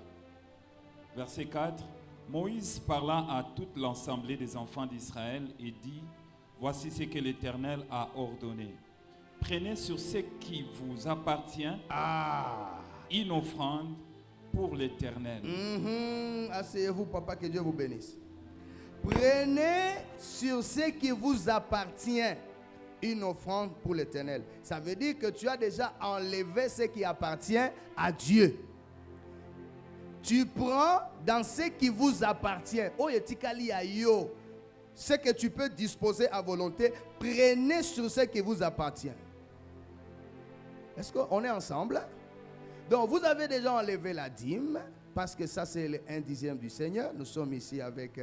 Verset 4. Moïse parla à toute l'assemblée des enfants d'Israël et dit, voici ce que l'Éternel a ordonné. Prenez sur ce qui vous appartient une offrande pour l'Éternel. Asseyez-vous, papa, que Dieu vous bénisse. Prenez sur ce qui vous appartient une offrande pour l'Éternel. Ça veut dire que tu as déjà enlevé ce qui appartient à Dieu. Tu prends dans ce qui vous appartient. Ce que tu peux disposer à volonté, prenez sur ce qui vous appartient. Est-ce qu'on est ensemble? Donc, vous avez déjà enlevé la dîme, parce que ça, c'est le 1/10 du Seigneur. Nous sommes ici avec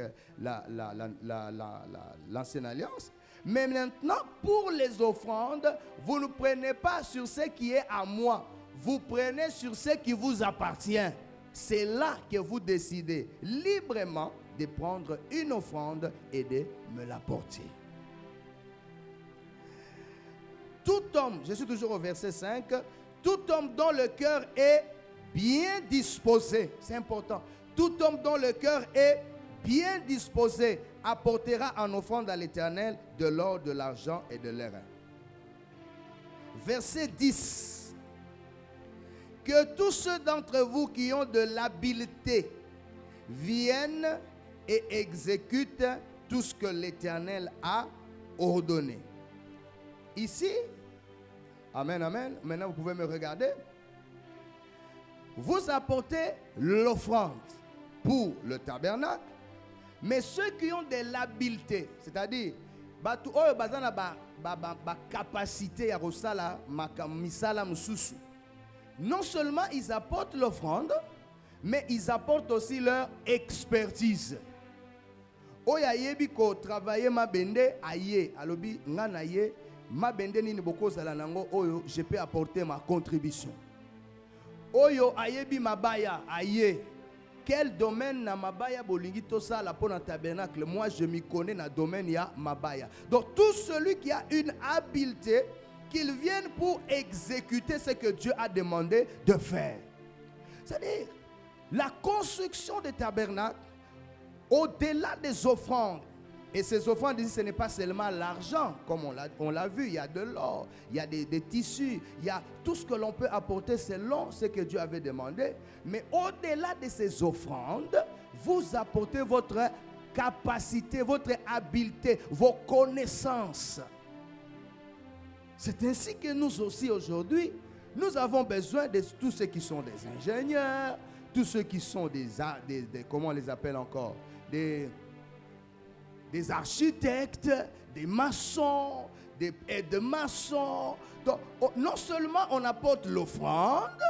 l'ancienne alliance. Mais maintenant, pour les offrandes, vous ne prenez pas sur ce qui est à moi. Vous prenez sur ce qui vous appartient. C'est là que vous décidez librement de prendre une offrande et de me l'apporter. Tout homme, je suis toujours au verset 5, tout homme dont le cœur est bien disposé, c'est important, tout homme dont le cœur est bien disposé apportera en offrande à l'Éternel de l'or, de l'argent et de l'airain. Verset 10. Que tous ceux d'entre vous qui ont de l'habileté viennent et exécutent tout ce que l'Éternel a ordonné. Ici, amen, amen, maintenant vous pouvez me regarder. Vous apportez l'offrande pour le tabernacle, mais ceux qui ont de l'habileté, c'est-à-dire, capacité à resala misala mususu. Non seulement ils apportent l'offrande, mais ils apportent aussi leur expertise. Oya yebi ko travailler ma bende aye alobi ngana ye ma bende ni boko zala nango oyo je peux apporter ma contribution. Oyo ayebi mabaya aye quel domaine na mabaya bolingi to sala pour un tabernacle, moi je m'y connais na domaine ya mabaya. Donc tout celui qui a une habileté, qu'il vienne pour exécuter ce que Dieu a demandé de faire. C'est-à-dire, la construction des tabernacles, au-delà des offrandes, et ces offrandes ici, ce n'est pas seulement l'argent, comme on l'a vu, il y a de l'or, il y a des tissus, il y a tout ce que l'on peut apporter selon ce que Dieu avait demandé. Mais au-delà de ces offrandes, vous apportez votre capacité, votre habileté, vos connaissances. C'est ainsi que nous aussi aujourd'hui, nous avons besoin de tous ceux qui sont des ingénieurs, tous ceux qui sont des comment on les appelle encore, des architectes, des maçons, des aides-maçons. Donc, non seulement on apporte l'offrande,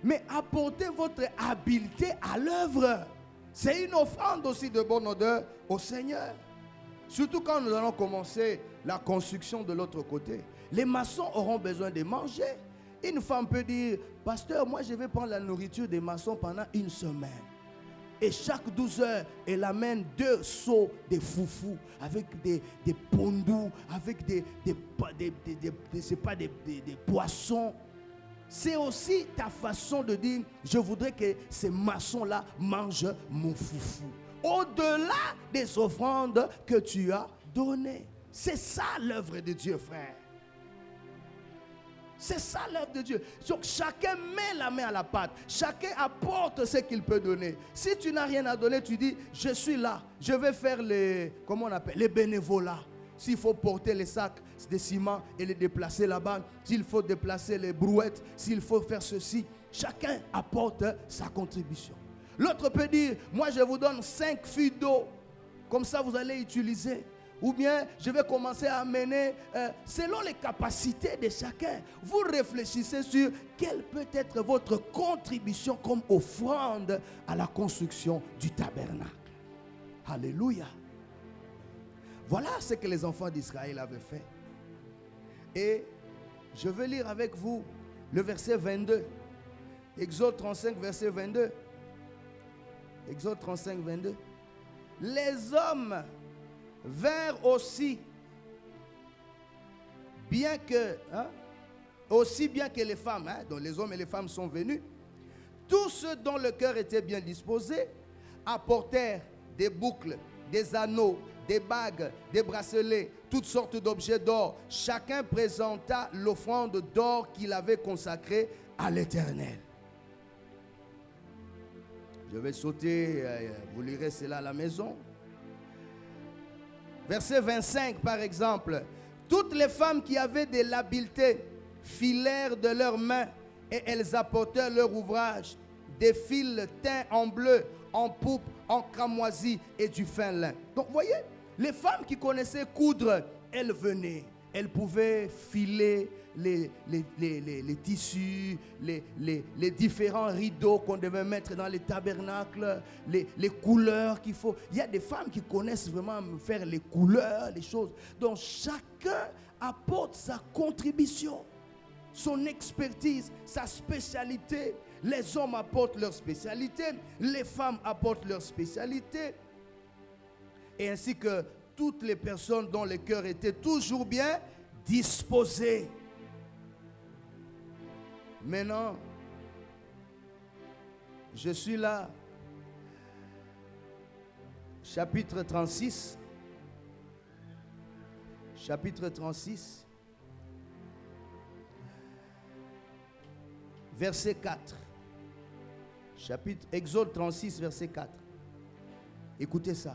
mais apportez votre habileté à l'œuvre. C'est une offrande aussi de bonne odeur au Seigneur. Surtout quand nous allons commencer la construction de l'autre côté. Les maçons auront besoin de manger. Une femme peut dire, pasteur, moi je vais prendre la nourriture des maçons pendant une semaine. Et chaque 12 heures, elle amène 2 seaux de foufou avec des pondous, avec des poissons. C'est aussi ta façon de dire, je voudrais que ces maçons-là mangent mon foufou. Au-delà des offrandes que tu as données. C'est ça l'œuvre de Dieu, frère. C'est ça l'œuvre de Dieu. Donc chacun met la main à la pâte. Chacun apporte ce qu'il peut donner. Si tu n'as rien à donner, tu dis, je suis là. Je vais faire comment on appelle, les bénévolats. S'il faut porter les sacs de ciment et les déplacer là-bas. S'il faut déplacer les brouettes. S'il faut faire ceci. Chacun apporte sa contribution. L'autre peut dire, moi je vous donne 5 fûts d'eau. Comme ça, vous allez utiliser. Ou bien, je vais commencer à amener selon les capacités de chacun. Vous réfléchissez sur quelle peut être votre contribution comme offrande à la construction du tabernacle. Alléluia. Voilà ce que les enfants d'Israël avaient fait. Et je vais lire avec vous le verset 22. Exode 35, verset 22. Exode 35, 22. Les hommes vinrent aussi bien que les femmes, donc les hommes et les femmes sont venus. Tous ceux dont le cœur était bien disposé apportèrent des boucles, des anneaux, des bagues, des bracelets, toutes sortes d'objets d'or. Chacun présenta l'offrande d'or qu'il avait consacrée à l'Éternel. Je vais sauter, vous lirez cela à la maison. Verset 25 par exemple. Toutes les femmes qui avaient de l'habileté filèrent de leurs mains et elles apportèrent leur ouvrage, des fils teints en bleu, en pourpre, en cramoisi et du fin lin. Donc voyez, les femmes qui connaissaient coudre, elles venaient. Elles pouvaient filer les tissus, les différents rideaux qu'on devait mettre dans les tabernacles, les couleurs qu'il faut. Il y a des femmes qui connaissent vraiment faire les couleurs, les choses. Donc chacun apporte sa contribution, son expertise, sa spécialité. Les hommes apportent leur spécialité, les femmes apportent leur spécialité. Et ainsi que toutes les personnes dont le cœur était toujours bien disposé. Maintenant, je suis là, chapitre 36, verset 4. Exode 36, verset 4. Écoutez ça.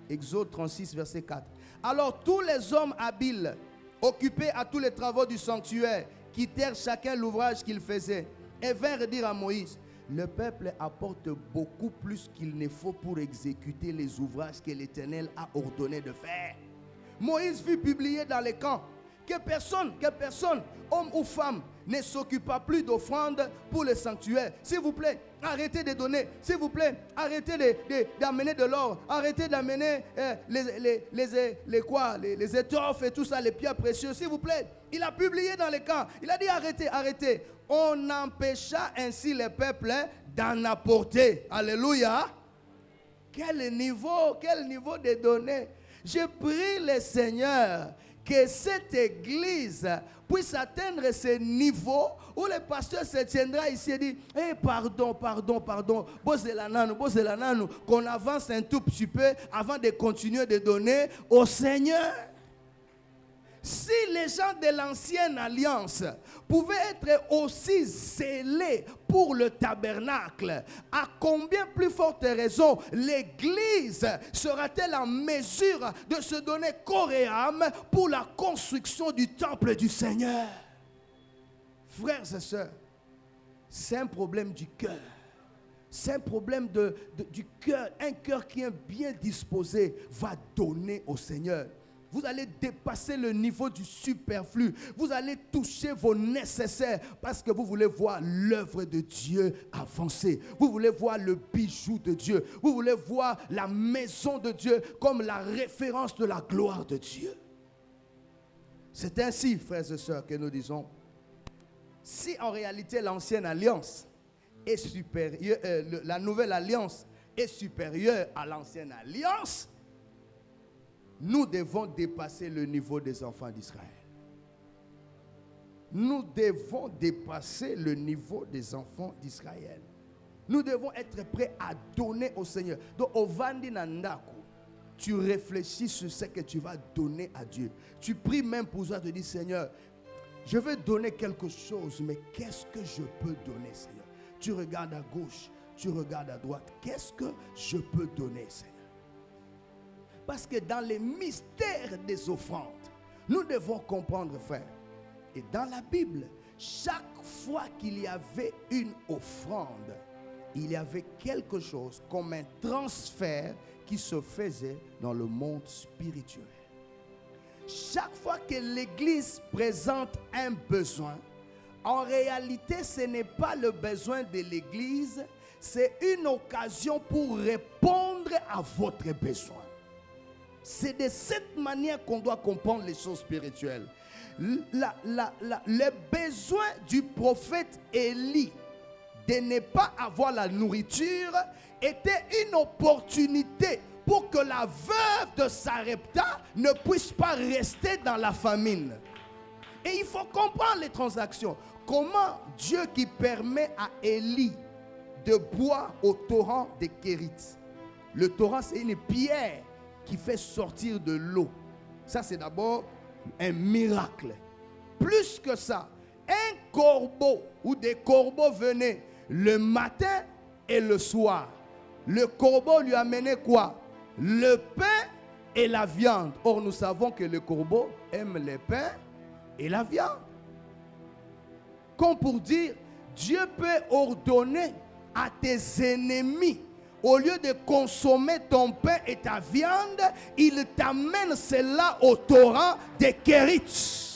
Exode 36, verset 4. Alors tous les hommes habiles, occupés à tous les travaux du sanctuaire, quittèrent chacun l'ouvrage qu'il faisait et vinrent dire à Moïse: le peuple apporte beaucoup plus qu'il ne faut pour exécuter les ouvrages que l'Éternel a ordonné de faire. Moïse fut publié dans les camps que personne, homme ou femme, ne s'occupa plus d'offrandes pour le sanctuaire. S'il vous plaît, arrêtez de donner. S'il vous plaît, arrêtez d'amener de l'or. Arrêtez d'amener les étoffes et tout ça, les pierres précieuses. S'il vous plaît, il a publié dans les camps. Il a dit arrêtez. On empêcha ainsi les peuples d'en apporter. Alléluia. Quel niveau de données. Je prie le Seigneur que cette église puisse atteindre ce niveau où le pasteur se tiendra ici et dit: pardon, qu'on avance un tout petit peu avant de continuer de donner au Seigneur. Si les gens de l'ancienne alliance pouvaient être aussi zélés pour le tabernacle, à combien plus forte raison l'église sera-t-elle en mesure de se donner corps et âme pour la construction du temple du Seigneur? Frères et sœurs, c'est un problème du cœur. C'est un problème du cœur. Un cœur qui est bien disposé va donner au Seigneur. Vous allez dépasser le niveau du superflu. Vous allez toucher vos nécessaires parce que vous voulez voir l'œuvre de Dieu avancer. Vous voulez voir le bijou de Dieu. Vous voulez voir la maison de Dieu comme la référence de la gloire de Dieu. C'est ainsi, frères et sœurs, que nous disons, si en réalité l'ancienne alliance est supérieure, la nouvelle alliance est supérieure à l'ancienne alliance, nous devons dépasser le niveau des enfants d'Israël. Nous devons dépasser le niveau des enfants d'Israël. Nous devons être prêts à donner au Seigneur. Donc, au Vandi Nandaku, tu réfléchis sur ce que tu vas donner à Dieu. Tu pries même pour toi, tu dis: Seigneur, je veux donner quelque chose, mais qu'est-ce que je peux donner, Seigneur? Tu regardes à gauche, tu regardes à droite. Qu'est-ce que je peux donner, Seigneur? Parce que dans les mystères des offrandes, nous devons comprendre, frère. Et dans la Bible, chaque fois qu'il y avait une offrande, il y avait quelque chose comme un transfert qui se faisait dans le monde spirituel. Chaque fois que l'Église présente un besoin, en réalité, ce n'est pas le besoin de l'Église, c'est une occasion pour répondre à votre besoin. C'est de cette manière qu'on doit comprendre les choses spirituelles. Le besoin du prophète Élie de ne pas avoir la nourriture était une opportunité pour que la veuve de Sarepta ne puisse pas rester dans la famine. Et il faut comprendre les transactions. Comment Dieu qui permet à Élie de boire au torrent de Kérit. Le torrent, c'est une pierre qui fait sortir de l'eau. Ça, c'est d'abord un miracle. Plus que ça, un corbeau ou des corbeaux venaient le matin et le soir. Le corbeau lui amenait quoi? Le pain et la viande. Or, nous savons que le corbeau aime le pain et la viande. Comme pour dire, Dieu peut ordonner à tes ennemis, au lieu de consommer ton pain et ta viande, il t'amène cela au torrent de Kérit.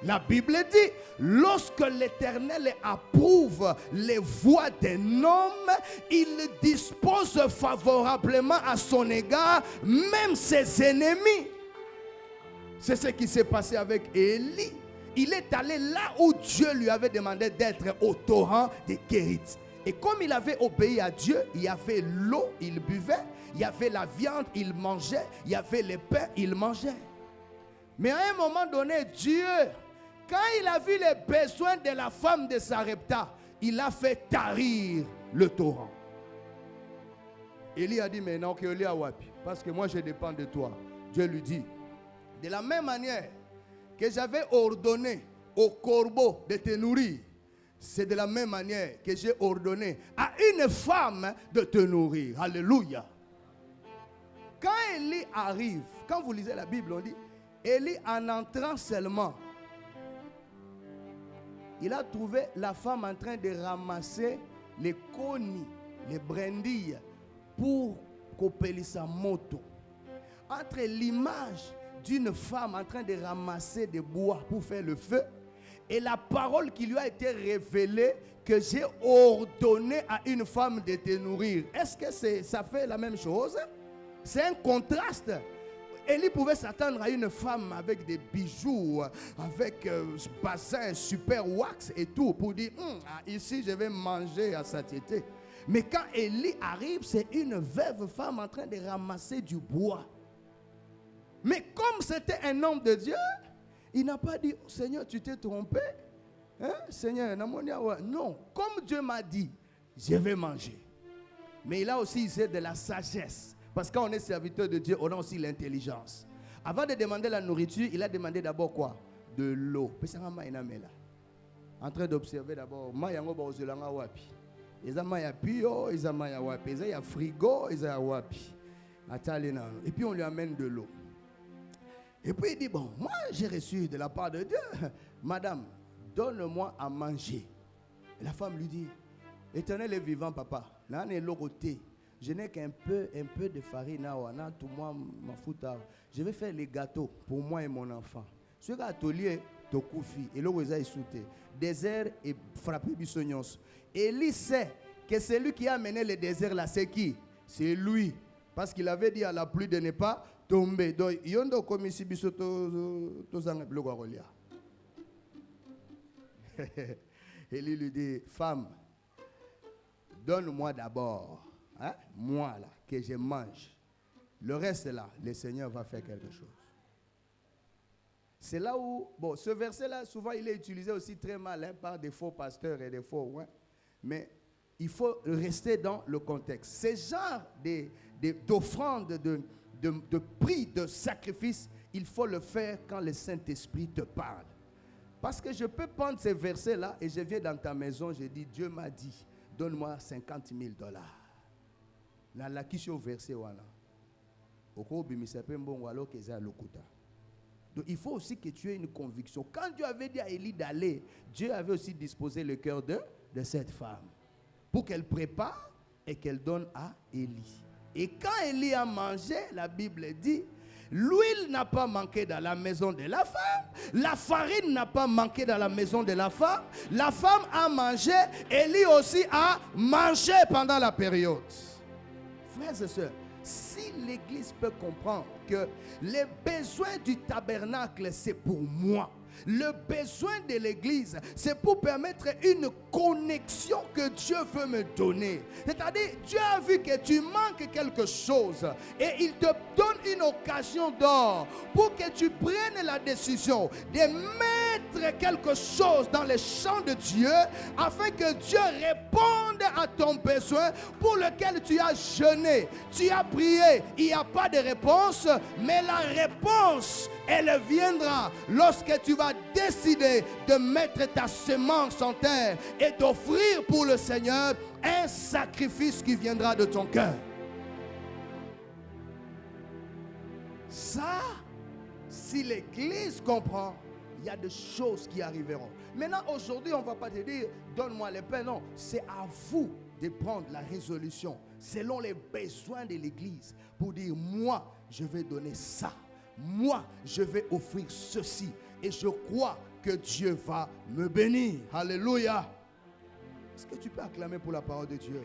La Bible dit, lorsque l'Éternel approuve les voies d'un homme, il dispose favorablement à son égard même ses ennemis. C'est ce qui s'est passé avec Élie. Il est allé là où Dieu lui avait demandé d'être, au torrent de Kérit. Et comme il avait obéi à Dieu, il y avait l'eau, il buvait, il y avait la viande, il mangeait, il y avait le pain, il mangeait. Mais à un moment donné, Dieu, quand il a vu les besoins de la femme de Sarepta, il a fait tarir le torrent. Élie a dit, mais non, que Élie a wapi, parce que moi je dépends de toi. Dieu lui dit, de la même manière que j'avais ordonné au corbeau de te nourrir, c'est de la même manière que j'ai ordonné à une femme de te nourrir. Alléluia. Quand Élie arrive, quand vous lisez la Bible, on dit, Élie en entrant seulement, il a trouvé la femme en train de ramasser les conis, les brindilles pour couper sa moto. Entre l'image d'une femme en train de ramasser des bois pour faire le feu et la parole qui lui a été révélée que j'ai ordonné à une femme de te nourrir. Est-ce que ça fait la même chose? C'est un contraste. Élie pouvait s'attendre à une femme avec des bijoux, avec ce bassin super wax et tout, pour dire, ici je vais manger à satiété. Mais quand Élie arrive, c'est une veuve femme en train de ramasser du bois. Mais comme c'était un homme de Dieu, il n'a pas dit, Seigneur, tu t'es trompé. Hein? Seigneur, non. Comme Dieu m'a dit, je vais manger. Mais il a aussi de la sagesse. Parce que quand on est serviteur de Dieu, on a aussi l'intelligence. Avant de demander la nourriture, il a demandé d'abord quoi? De l'eau. En train d'observer d'abord, frigo, et puis on lui amène de l'eau. Et puis il dit, bon, moi j'ai reçu de la part de Dieu, madame, donne-moi à manger. Et la femme lui dit, Éternel est vivant, papa. Là, on est l'oroté. Je n'ai qu'un peu de farine. Tout moi, ma fouta. Je vais faire les gâteaux pour moi et mon enfant. Ce atelier, Tokoufi, et l'eau est sauté. Désert et frappé bisognos. Élie sait que celui qui a mené le désert là, c'est qui? C'est lui. Parce qu'il avait dit à la pluie de ne pas tomber. Donc, yondo comme ici bisoto tozanga blogo arolia. Élie lui dit, femme, donne-moi d'abord, hein, moi là, que je mange. Le reste là, le Seigneur va faire quelque chose. C'est là où, bon, ce verset-là, souvent il est utilisé aussi très mal par des faux pasteurs et des faux, ouais. Mais il faut rester dans le contexte. Ces genres d'offrandes, de prix, de sacrifices, il faut le faire quand le Saint-Esprit te parle. Parce que je peux prendre ces versets-là et je viens dans ta maison, je dis, Dieu m'a dit, donne-moi $50,000. Dans la question verset, donc il faut aussi que tu aies une conviction. Quand Dieu avait dit à Élie d'aller, Dieu avait aussi disposé le cœur de cette femme pour qu'elle prépare et qu'elle donne à Élie. Et quand Élie a mangé, la Bible dit, l'huile n'a pas manqué dans la maison de la femme, la farine n'a pas manqué dans la maison de la femme a mangé, Élie aussi a mangé pendant la période. Frères et sœurs, si l'Église peut comprendre que les besoins du tabernacle, c'est pour moi. Le besoin de l'Église, c'est pour permettre une connexion que Dieu veut me donner. C'est-à-dire, Dieu a vu que tu manques quelque chose et il te donne une occasion d'or pour que tu prennes la décision de mettre quelque chose dans les champs de Dieu afin que Dieu réponde à ton besoin pour lequel tu as jeûné, tu as prié. Il n'y a pas de réponse, mais la réponse, elle viendra lorsque tu vas décider de mettre ta semence en terre et d'offrir pour le Seigneur un sacrifice qui viendra de ton cœur. Ça, si l'Église comprend, il y a des choses qui arriveront. Maintenant, aujourd'hui, on ne va pas te dire, donne-moi les pains. Non, c'est à vous de prendre la résolution selon les besoins de l'Église pour dire, moi, je vais donner ça. Moi, je vais offrir ceci. Et je crois que Dieu va me bénir. Alléluia. Est-ce que tu peux acclamer pour la parole de Dieu?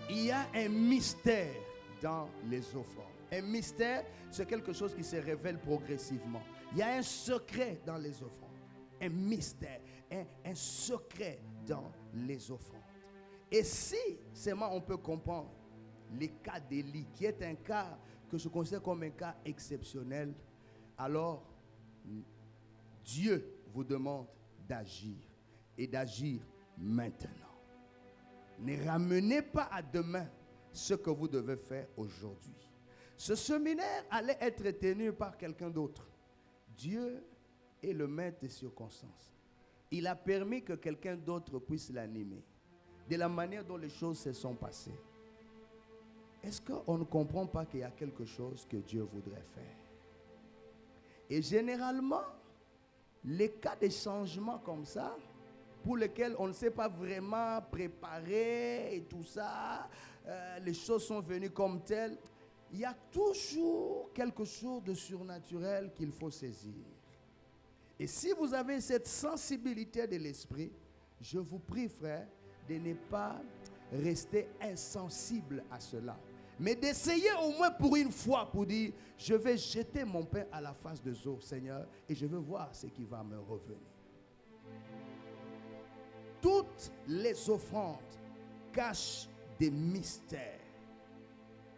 Il y a un mystère dans les offrandes. Un mystère, c'est quelque chose qui se révèle progressivement. Il y a un secret dans les offrandes. Un mystère, un secret dans les offrandes. Et si seulement on peut comprendre le cas d'Élie, qui est un cas que je considère comme un cas exceptionnel, alors Dieu vous demande d'agir et d'agir maintenant. Ne ramenez pas à demain ce que vous devez faire aujourd'hui. Ce séminaire allait être tenu par quelqu'un d'autre. Dieu est le maître des circonstances. Il a permis que quelqu'un d'autre puisse l'animer. De la manière dont les choses se sont passées. Est-ce qu'on ne comprend pas qu'il y a quelque chose que Dieu voudrait faire? Et généralement, les cas de changement comme ça, pour lesquels on ne s'est pas vraiment préparé et tout ça, les choses sont venues comme telles, il y a toujours quelque chose de surnaturel qu'il faut saisir. Et si vous avez cette sensibilité de l'esprit, je vous prie, frère, de ne pas rester insensible à cela. Mais d'essayer au moins pour une fois pour dire, je vais jeter mon pain à la face des eaux, Seigneur, et je vais voir ce qui va me revenir. Toutes les offrandes cachent des mystères.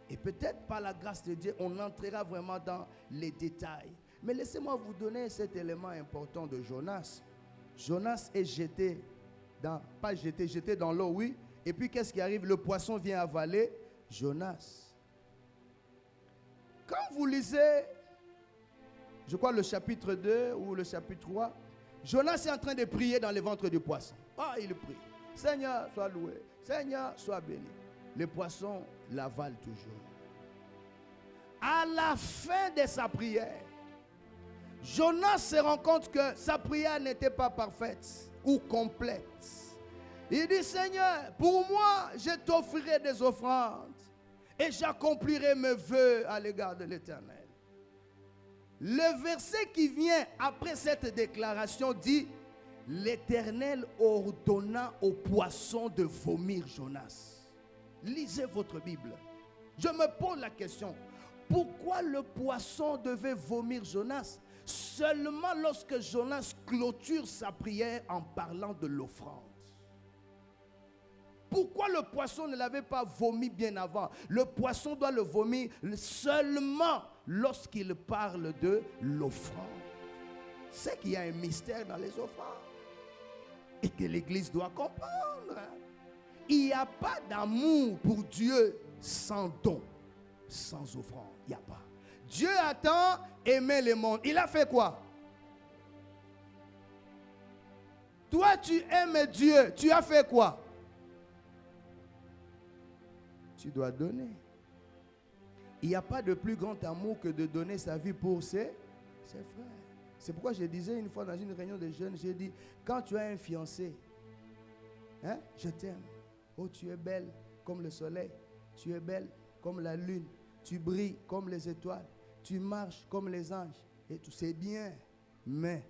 Et peut-être par la grâce de Dieu, on entrera vraiment dans les détails. Mais laissez-moi vous donner cet élément important de Jonas. Jonas est jeté dans l'eau, oui. Et puis qu'est-ce qui arrive? Le poisson vient avaler Jonas. Quand vous lisez, je crois le chapitre 2 ou le chapitre 3, Jonas est en train de prier dans le ventre du poisson. Ah, il prie. Seigneur, sois loué. Seigneur, sois béni. Le poisson l'avale toujours. À la fin de sa prière, Jonas se rend compte que sa prière n'était pas parfaite ou complète. Il dit, Seigneur, pour moi, je t'offrirai des offrandes et j'accomplirai mes vœux à l'égard de l'Éternel. Le verset qui vient après cette déclaration dit, l'Éternel ordonna au poisson de vomir Jonas. Lisez votre Bible. Je me pose la question, pourquoi le poisson devait vomir Jonas? Seulement lorsque Jonas clôture sa prière en parlant de l'offrande. Pourquoi le poisson ne l'avait pas vomi bien avant? Le poisson doit le vomir seulement lorsqu'il parle de l'offrande. C'est qu'il y a un mystère dans les offrandes et que l'Église doit comprendre. Il n'y a pas d'amour pour Dieu sans don, sans offrande. Il n'y a pas. Dieu a tant aimé le monde. Il a fait quoi? Toi, tu aimes Dieu. Tu as fait quoi? Tu dois donner. Il n'y a pas de plus grand amour que de donner sa vie pour ses frères. C'est pourquoi je disais une fois dans une réunion de jeunes, j'ai dit, quand tu as un fiancé, hein, je t'aime. Oh, tu es belle comme le soleil, tu es belle comme la lune, tu brilles comme les étoiles, tu marches comme les anges. Et tout, c'est bien, mais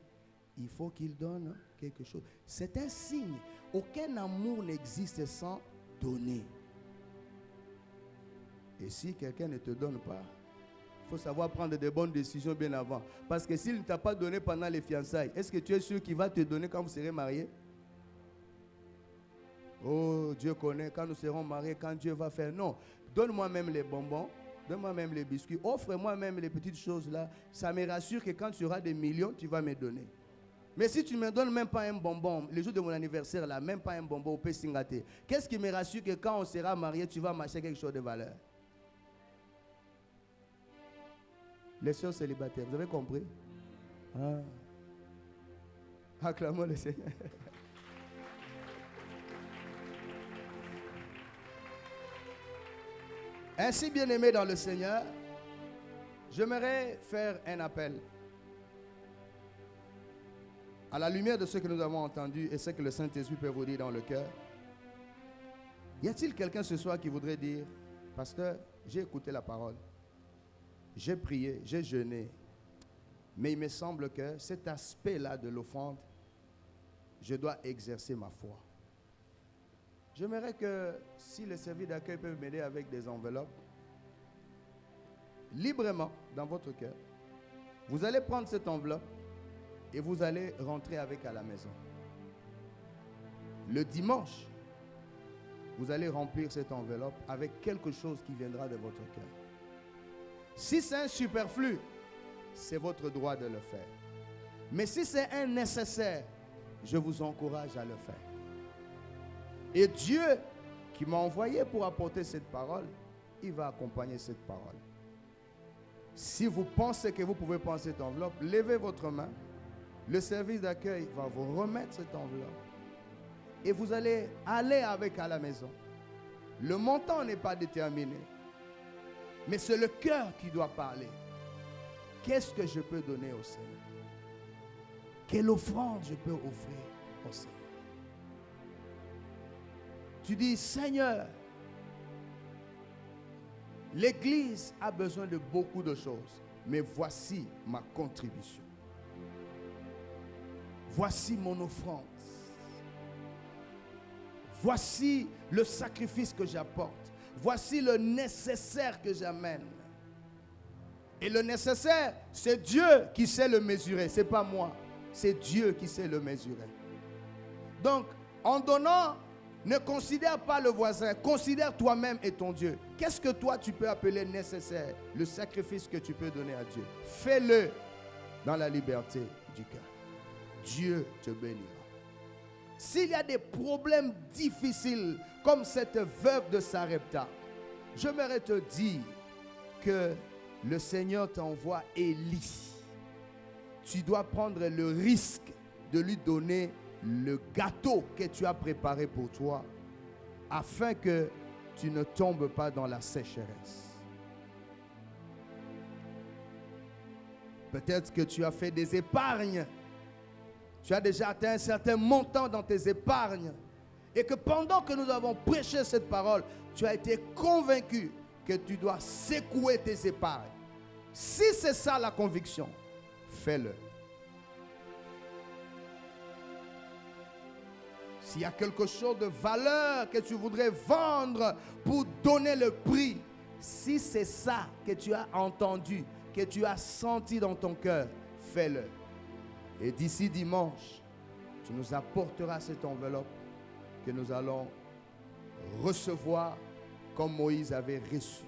il faut qu'il donne quelque chose. C'est un signe. Aucun amour n'existe sans donner. Et si quelqu'un ne te donne pas, il faut savoir prendre de bonnes décisions bien avant. Parce que s'il ne t'a pas donné pendant les fiançailles, est-ce que tu es sûr qu'il va te donner quand vous serez mariés? Oh, Dieu connaît quand nous serons mariés, quand Dieu va faire. Non, donne-moi même les bonbons, donne-moi même les biscuits, offre-moi même les petites choses là. Ça me rassure que quand tu auras des millions, tu vas me donner. Mais si tu ne me donnes même pas un bonbon, le jour de mon anniversaire là, même pas un bonbon au Pessingate, qu'est-ce qui me rassure que quand on sera mariés, tu vas m'acheter quelque chose de valeur? Les sœurs célibataires, vous avez compris? Ah. Acclamons le Seigneur. Ainsi, bien-aimés dans le Seigneur, j'aimerais faire un appel. À la lumière de ce que nous avons entendu et ce que le Saint-Esprit peut vous dire dans le cœur, y a-t-il quelqu'un ce soir qui voudrait dire, pasteur, j'ai écouté la parole, j'ai prié, j'ai jeûné, mais il me semble que cet aspect-là de l'offrande, je dois exercer ma foi. J'aimerais que si les services d'accueil peuvent m'aider avec des enveloppes, librement dans votre cœur, vous allez prendre cette enveloppe et vous allez rentrer avec à la maison. Le dimanche, vous allez remplir cette enveloppe avec quelque chose qui viendra de votre cœur. Si c'est un superflu, c'est votre droit de le faire. Mais si c'est un nécessaire, je vous encourage à le faire. Et Dieu qui m'a envoyé pour apporter cette parole, il va accompagner cette parole. Si vous pensez que vous pouvez prendre cette enveloppe, levez votre main. Le service d'accueil va vous remettre cette enveloppe. Et vous allez aller avec à la maison. Le montant n'est pas déterminé. Mais c'est le cœur qui doit parler. Qu'est-ce que je peux donner au Seigneur? Quelle offrande je peux offrir au Seigneur? Tu dis, Seigneur, l'Église a besoin de beaucoup de choses, mais voici ma contribution. Voici mon offrande. Voici le sacrifice que j'apporte. Voici le nécessaire que j'amène. Et le nécessaire, c'est Dieu qui sait le mesurer. Ce n'est pas moi. C'est Dieu qui sait le mesurer. Donc, en donnant, ne considère pas le voisin. Considère toi-même et ton Dieu. Qu'est-ce que toi, tu peux appeler nécessaire? Le sacrifice que tu peux donner à Dieu. Fais-le dans la liberté du cœur. Dieu te bénira. S'il y a des problèmes difficiles, comme cette veuve de Sarepta, j'aimerais te dire que le Seigneur t'envoie Élie. Tu dois prendre le risque de lui donner le gâteau que tu as préparé pour toi, afin que tu ne tombes pas dans la sécheresse. Peut-être que tu as fait des épargnes. Tu as déjà atteint un certain montant dans tes épargnes. Et que pendant que nous avons prêché cette parole, tu as été convaincu que tu dois secouer tes épargnes. Si c'est ça la conviction, fais-le. S'il y a quelque chose de valeur que tu voudrais vendre pour donner le prix, si c'est ça que tu as entendu, que tu as senti dans ton cœur, fais-le. Et d'ici dimanche, tu nous apporteras cette enveloppe que nous allons recevoir comme Moïse avait reçu.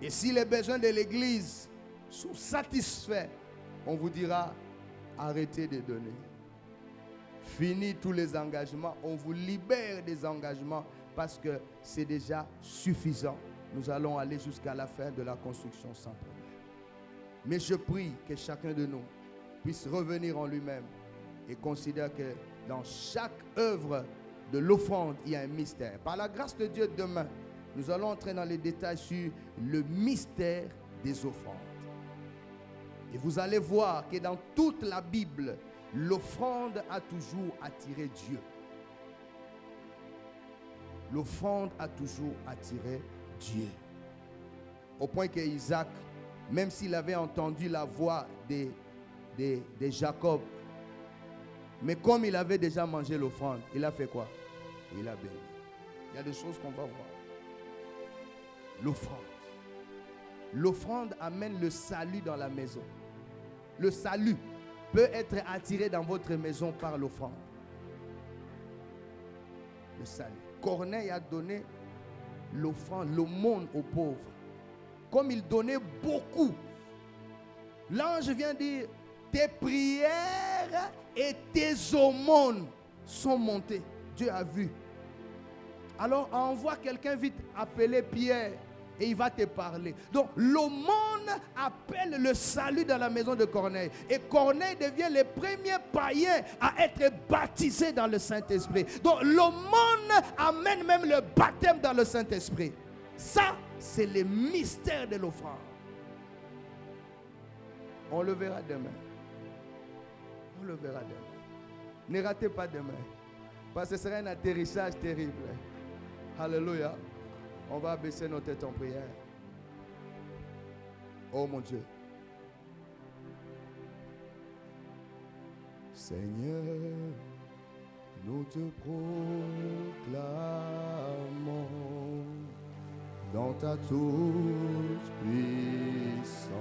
Et si les besoins de l'Église sont satisfaits, on vous dira, arrêtez de donner. Fini tous les engagements, on vous libère des engagements parce que c'est déjà suffisant. Nous allons aller jusqu'à la fin de la construction sans problème. Mais je prie que chacun de nous puisse revenir en lui-même et considère que dans chaque œuvre de l'offrande, il y a un mystère. Par la grâce de Dieu, demain, nous allons entrer dans les détails sur le mystère des offrandes. Et vous allez voir que dans toute la Bible, l'offrande a toujours attiré Dieu. L'offrande a toujours attiré Dieu. Au point que Isaac, même s'il avait entendu la voix de Jacob, mais comme il avait déjà mangé l'offrande, il a fait quoi? Il a béni. Il y a des choses qu'on va voir. L'offrande. L'offrande amène le salut dans la maison. Le salut peut être attiré dans votre maison par l'offrande. Le salut. Corneille a donné l'offrande, l'aumône aux pauvres. Comme il donnait beaucoup, l'ange vient dire, tes prières et tes aumônes sont montées. Dieu a vu. Alors envoie quelqu'un vite appeler Pierre et il va te parler. Donc l'aumône appelle le salut dans la maison de Corneille. Et Corneille devient le premier païen à être baptisé dans le Saint-Esprit. Donc l'aumône amène même le baptême dans le Saint-Esprit. Ça, c'est le mystère de l'offrande. On le verra demain. On le verra demain. Ne ratez pas demain. Parce que ce sera un atterrissage terrible. Alléluia. On va baisser nos têtes en prière. Oh mon Dieu. Seigneur, nous te proclamons dans ta toute puissance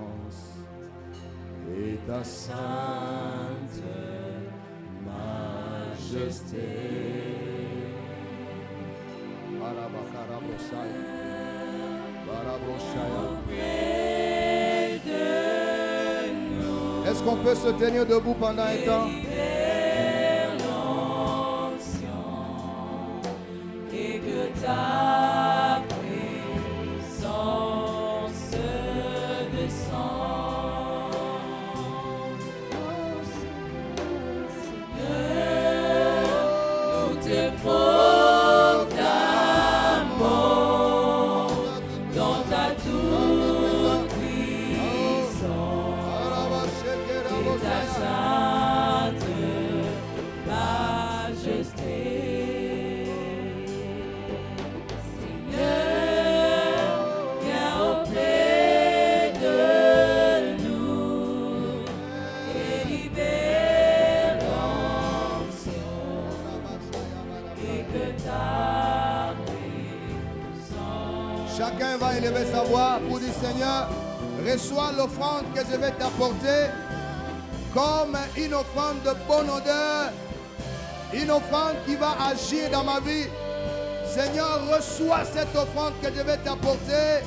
et ta sainte majesté. Est-ce qu'on peut se tenir debout pendant un temps? Et que ta présence descend. Nous te proclamons dans ta toute puissance et ta sainte majesté. Chacun va élever sa voix pour dire, Seigneur, reçois l'offrande que je vais t'apporter comme une offrande de bonne odeur, une offrande qui va agir dans ma vie. Seigneur, reçois cette offrande que je vais t'apporter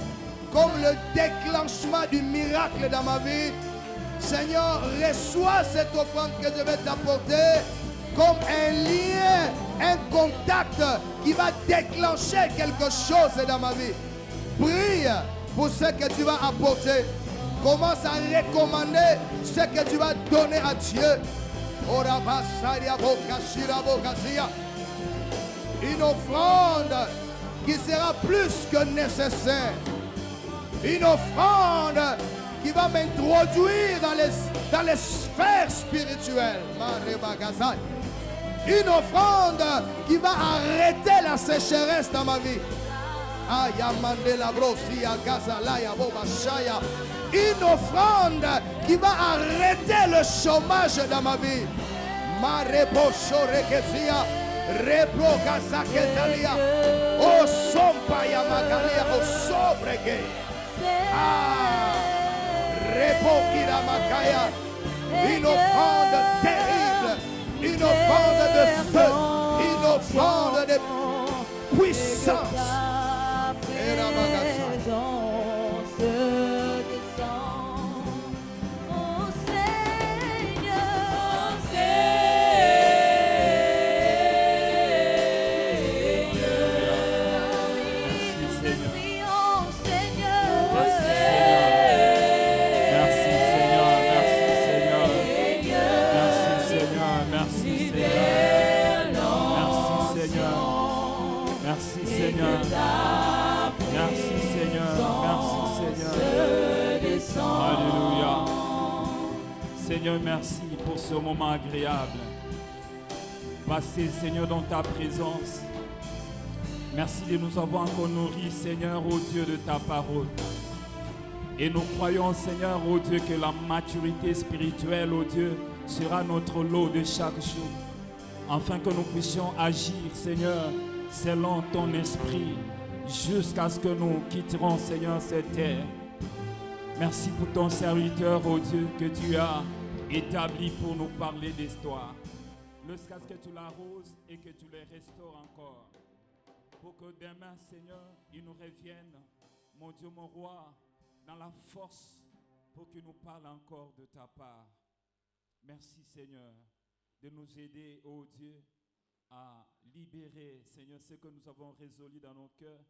comme le déclenchement du miracle dans ma vie. Seigneur, reçois cette offrande que je vais t'apporter comme un lien, un contact qui va déclencher quelque chose dans ma vie. Prie pour ce que tu vas apporter. Commence à recommander ce que tu vas donner à Dieu. Une offrande qui sera plus que nécessaire. Une offrande qui va m'introduire dans les sphères spirituelles. Une offrande qui va arrêter la sécheresse dans ma vie. Une offrande qui va arrêter le chômage dans ma vie. Oh, sompaya magalia, oh, sobrege. Repokira makaya. Une offrande terrible. Une offrande de feu. Une offrande de puissance. Et la Merci Seigneur, merci Seigneur. Alléluia. Seigneur, merci pour ce moment agréable. Passé Seigneur dans ta présence. Merci de nous avoir encore nourris Seigneur, ô Dieu, de ta parole. Et nous croyons Seigneur, ô Dieu, que la maturité spirituelle, ô Dieu, sera notre lot de chaque jour. Afin que nous puissions agir Seigneur, selon ton esprit, jusqu'à ce que nous quitterons Seigneur cette terre. Merci pour ton serviteur, ô Dieu, que tu as établi pour nous parler d'histoire. Jusqu'à ce que tu l'arroses et que tu les restaures encore. Pour que demain, Seigneur, il nous revienne, mon Dieu, mon roi, dans la force pour qu'il nous parle encore de ta part. Merci, Seigneur, de nous aider, ô Dieu, à libérer, Seigneur, ce que nous avons résolu dans nos cœurs